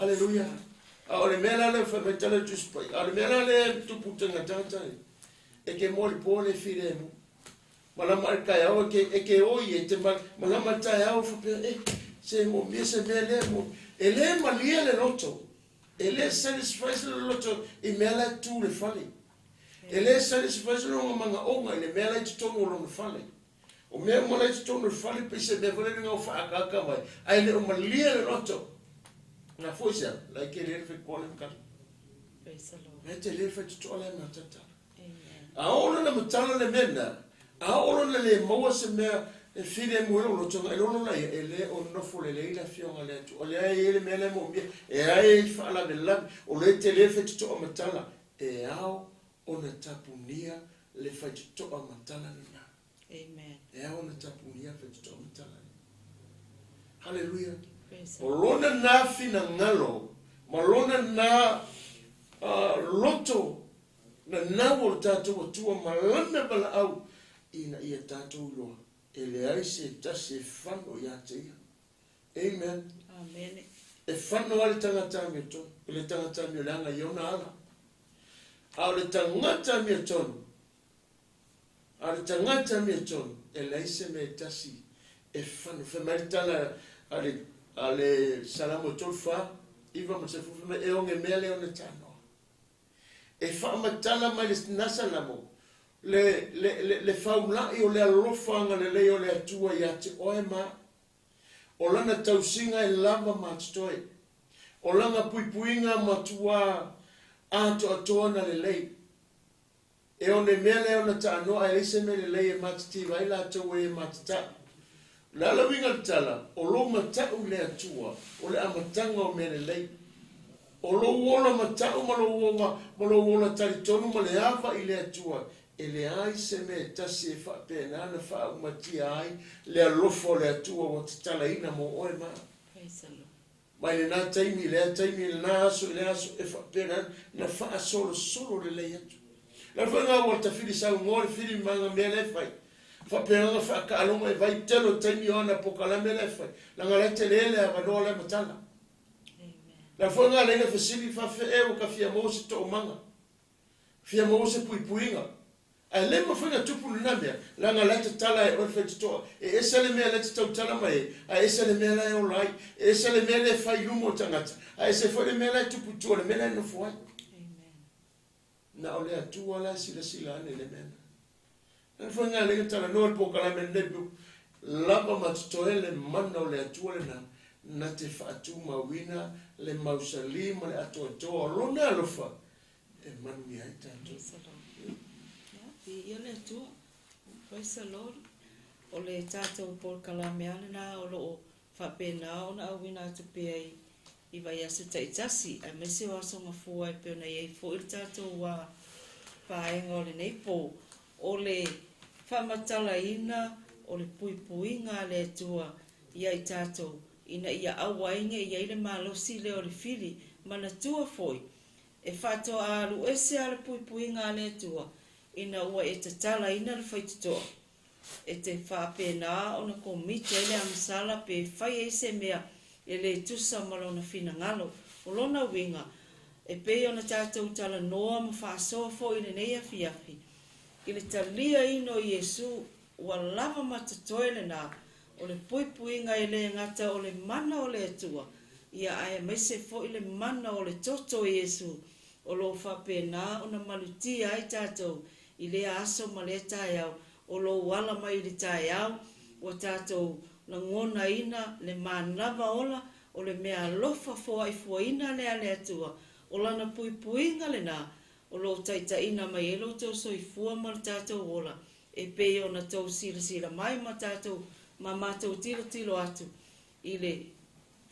Aleluia. A o le mea la le wha mai tala tuspai. A le mea la le tuputanga tātai. E ke moli pōle fire mu. malama kai au ke oi te malama tai au faapea se mo mi se mele mo ele malia le loto ele satisfies le loto I mela tu le fale ele satisfies le manga onga le mela tu tono lo fale o me mo le tu tono fale pe se me vole nga fa ka mai ai le malia le loto na foisa like ele fe kole ka Praise the Lord. me te le fe tu tola na tata Amen. a ona na mutala le mena a ona le mo se me e fili mo lo tonga e lo la ele o no fo le la fionga le tu o le ele me le mo e ai fa la de la o le tele fe tu o matala e ao ona tapunia le fa tu o matala na Amen. e ao ona tapunia fe tu o matala hallelujah Praise the o Lord. lona na fina ngalo ma lona na loto na wo tatou tua malana bala au ina ia tatou loa ele ai se tase whano ia te ia. Amen. Amen. E whano ale tangata me tonu. Le tangata me langa iona ala. A le tangata me tonu. A le tangata me tonu. Ele ai se me tasi. E whano. Fe maritala ale salamo tolu wha. Iwa mo se fufu me eonge mele o ne tanoa. E whaamatala mai le nasa lamo. Le faulai o le alofanga le o le atua ia te oe ma o lana tausinga e lava matoi o lana puipuinga matua ato atoana le lei e o ne mele o na tanoa e se me le lei e matiti vai la tau e matita la la winga tala o lo matau le atua o le amatanga o me le lei o lo wola matau ma lo wola taritonu ma le ava I le atua ele ai se me tasi e faapea na faaumatia ai le alofo le atua o te talaina mo oe ma. Praise the Lord. Mai le nā taimi le nā aso e faapea na faasolo le lei atu. La whanga o ta fili sau ngore fili manga mea le fai. Faapea nga faakaalonga e vai telo taimi o na pokala mea le fai. Langa le te lele a wanoa le matala. La whanga le nga fasili faafea o ka fia mo se to manga. Fia mo se puipuinga. A le ma fanga tupu na mea langa la te tala e o fe to e esa le mea le te tau tala mai a esa le mea la e o lai e esa le mea le fai lumo tangata a esa fo le mea la tupu tu le mea no foi na o le atua la sila ane le mea na fanga le tala no po kala me le lava ma to le mana o le atua le na te fatu ma wina le mausali ma le atua to lo na lo fa e manu ya tanto Ia le atua. Praise the Lord. O le tātou por kalameana na o loo whapena o na awina atu pia I vai asu taitasi. A mese o aso ngafua e peo na iei fo ili tātou wa paenga o le neipo. O le whamatala ina o le puipuinga le atua ia I tātou. Ina ia awainga ia ile malosi le o le fili mana tua foi. E whatoa alu ese ale puipuinga le atua. Ina ua e te tala ina le whaitutoa. E te whapena o na komita ele amsala pe whai e se mea e le tusa malona fina ngalo. O lona winga e pe o na tātou tala noa ma whaasoa fo i le nei afi. I le talia ino Iesu ua lava matatoe le nā o le puipuinga i le ngata o le mana o le atua. Ia ae mese fo i le mana o le toto Iesu o lo whapena o na malutia ai tātou. I le aso ma le tae au, o lo wala mai le tae au, o tātou na ngona ina le manava ola, o le mea lofa foa I fua ina le ale atua, o lana puipuinga le nā, o lo taita ina mai elo tau so I fua ma le tātou ola, e pei o na tau sila mai ma tātou, ma mātou tilo atu, I le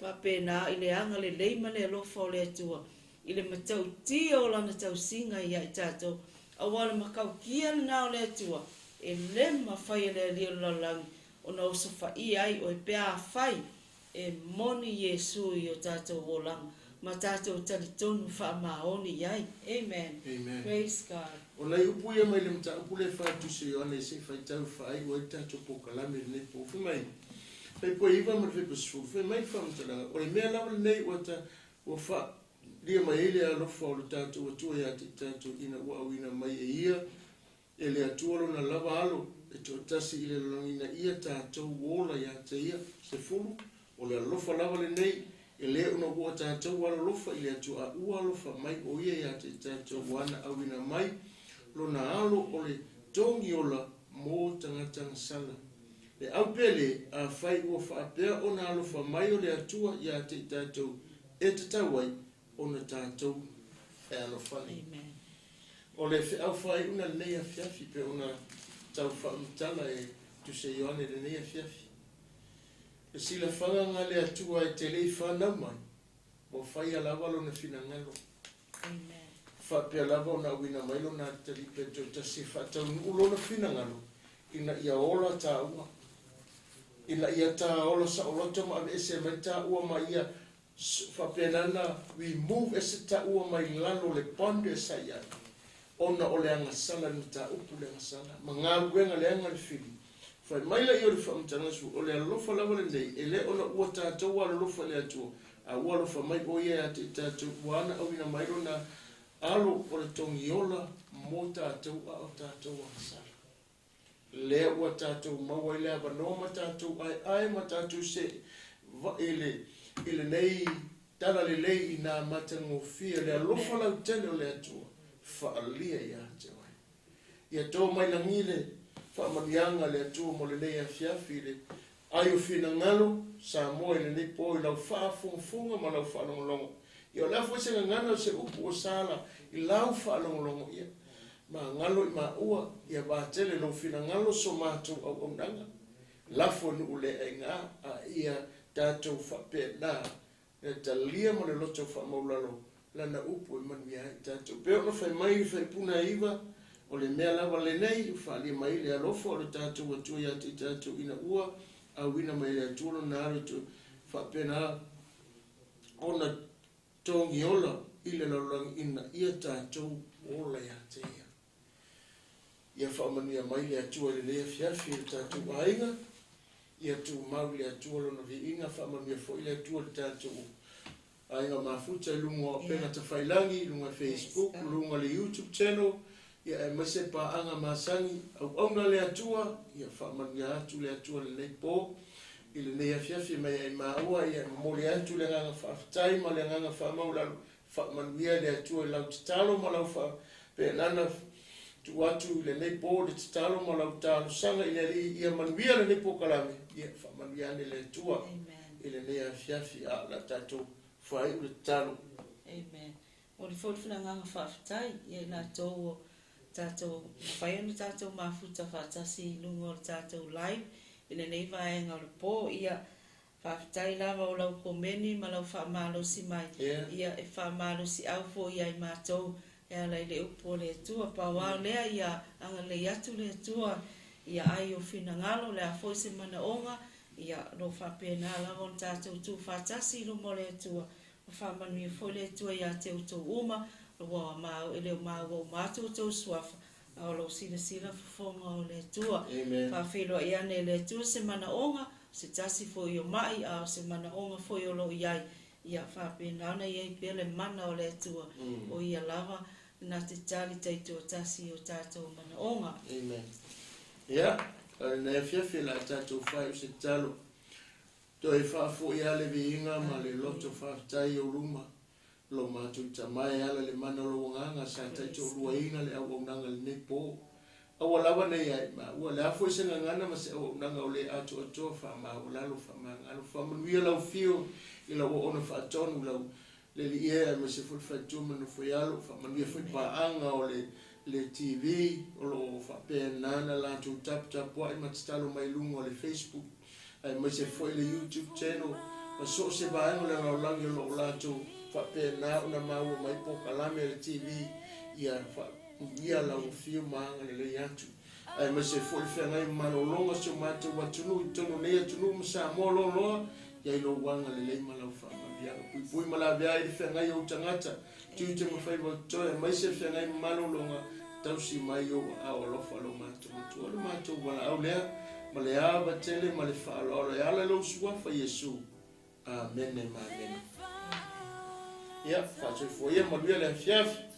whapena, I le anga le leima le lofa o le atua, I le matau tia o lana tau singa I tātou, a wale makau kia na o le atua, e le mawhai le lio lalang, o na osa whai ai o e pēa whai, e moni Iesu I o tātou wolang, ma tātou talitonu wha maoni ai. Amen. Amen. Praise God. O lai upuia mai le mta upule whaatuse Ioane se whaitau whai o e tātou pokalame le nepo. Whi mai, whai poe iwa ma le whepusfu, whi mai whamtalanga, o le mea lawa nei o ta o wha, Lia mai ele a lofa o le tātou atua ia te tātou ina ua awina mai e ia, e le atua lo na lava alo, e tuatasi i le lalangina ia tātou ola ia te ia se fulu o le alofa lava le nei e le una ua tātou ala lofa i le atu a ua alofa mai o ia ia te tātou wana awina mai lona alo o le tongi ola mō tangata sala. Le au pele a whai ua whaapea o na alofa mai o le atua ia te tātou e te tauai o na tātou e alofani. O le au whai una nei a fiafi pe ona tau whaamtala e tu se IOANE le nei a fiafi. E sila whanganga le atua e te lei whanau mai mo whai alawalo na finangalo. Whapea lava o na wina mailo na talipe to tasi whatau nuulo na finangalo ina ia ola tā ua. Ina ia tā ola sa oloto ma ese mai tā ua ma ia whapea nana we move ese tā ua mai lalo le pondo e sa ia. Ona o le anga sala ni tā upu le anga sala. Ma ngā ruenga le anga le fili. Whai maila i o le whaamtanga su o le alofa lawa le nei e le ona ua tātou ala lofa le atua. A ua lofa mai o ia te tātou wana au ina mailo na alo o le tongi ola mo tātou a o tātou anga sala. Lea ua tātou maua i lea wanoa ma tātou ai ma tātou se ile nei tala le lei i nā matango fia lea lofa lau tele o le atua. Whaalia ia te wai. Ia tō mai langile whaamanianga le atua mo le nei a fiafi le ai o whina ngalo sa moe le nei po i lau whaafunga ma lau whaalongolongo. Ia la fo se ngana se upu o sala i lau whaalongolongo ia. Ma ngalo i ma ua ia vātele no whina ngalo so mātou au omnanga. Lafo nu ule e ngā a ia tātou whapea nā. E talia mo le loto whaamaulalo. Lana upu e manu ia i tātou. Peo na whai mai i whai puna iwa, o le mea lawa le nei, whaali mai le alofa o le tātou atua ia te tātou ina ua, a wina mai le atua na are tu whapena o na tongi ola i le laulang ina ia tātou ola ia te ia. Ia whaamanu ia mai le atua le lea fiafi le tātou ainga, ia tu mau le atua lona vi inga whaamanu ia fo i le atua le tātou ainga mafuta lunga pena te whailangi, lunga Facebook, lunga le YouTube channel, ia e mase pa anga masangi, au aunga le atua, ia whaamanga atu le atua le nei pō, i le nei afiafi mai ai maua, ia mori atu le nganga whaafitai, ma le nganga whaamaulalu, whaamanuia le atua lau titalo, ma lau wha, pe nana tu atu le nei pō, le titalo, ma lau talo sanga, ia manuia le nei pō kalame, ia whaamanuia le atua, i le nei afiafi a la tatou. Fai ule talo. Amen. O le fōi whina nganga whaafitai, ia nā tō tātou, whai anu tātou mafuta whaatasi lungo o tātou live, ina nei vaenga o le pō, ia whaafitai lava o lau komeni, ma lau whaamalosi mai, ia e whaamalosi au fō ia i mātou, ia lai le upo le atua, pa wao lea ia anga le atu le atua, ia ai o whina ngalo, le a fōi se mana onga, ia lo whapena lava on tātou tū whātasi lo mo le atua, o whamanu i fōi le atua ia te utou uma, lo wā māu, ele o māu o mātou tau suafa, a o lo sila whafonga o le atua, whawhelo i ane le atua se mana onga, se tasi fōi o mai, a se mana onga fōi o lo iai, ia whapena ana iai pia le mana o le atua, o ia lava, nā te tali taitu o tasi o tātou mana onga. Amen. Yeah. Na fiafi la tātou whai o se talo. Toi whaafu i ale vi inga ma le loto whaafitai o ruma. Lo mātou tamai ala le mana lo nganga sa taito rua inga le au nanga le nepo. Awa lawa nei ai ma. Ua le afu i se ngana ma se au nanga o le atu atoa wha o lalo wha ngalo wha manuia lau fio i lau ona wha atonu lau le li ea ma se fulwhai tūmanu whai alo wha manuia whai paanga o le TV, o lo whapea nana lātou tap-tap wai matatalo mai lunga o le Facebook, ai mai se foi le YouTube channel, ma so se vaengo le ngau langi o lo lātou whapea nā una maua mai po kalame le TV, ia lau fio maanga le atu. Ai mai se foi whengai manolonga so mātou watunu, i tono nea tunu masa mo lo loa, ia ilo wanga le lei malau whamavia. Puipui malavia i whengai o tangata, tiu te mawhai watoe, mai se whengai manolonga, tausi mai o au alofa lo mātou matua. Le mātou wala au lea, ma le awa tele, ma le whaalo, le ala lo suafa Yesu. Amen e amen. Ia, whātou fōia, maluia le fiafi.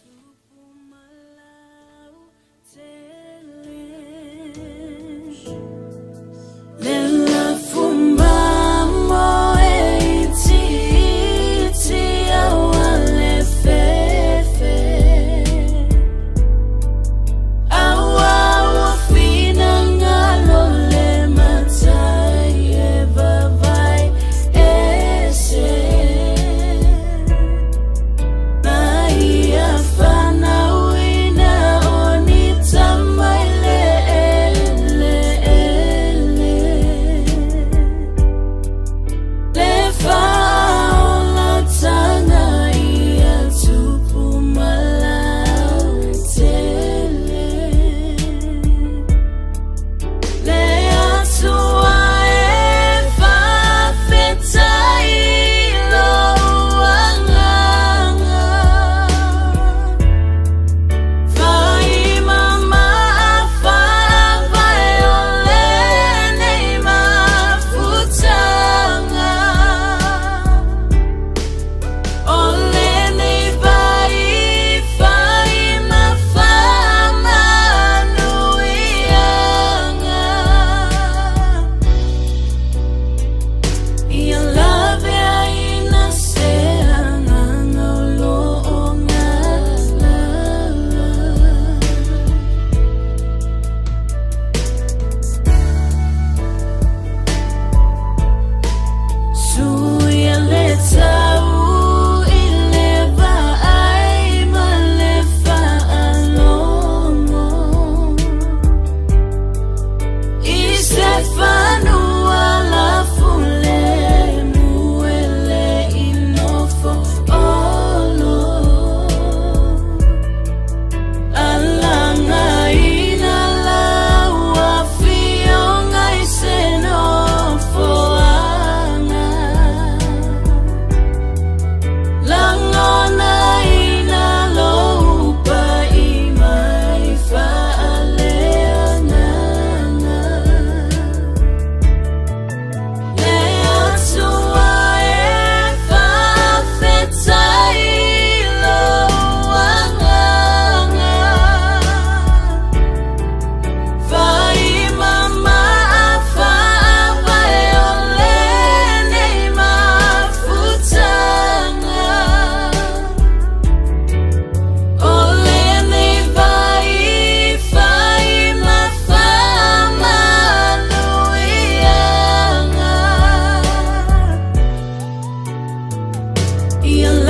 Ia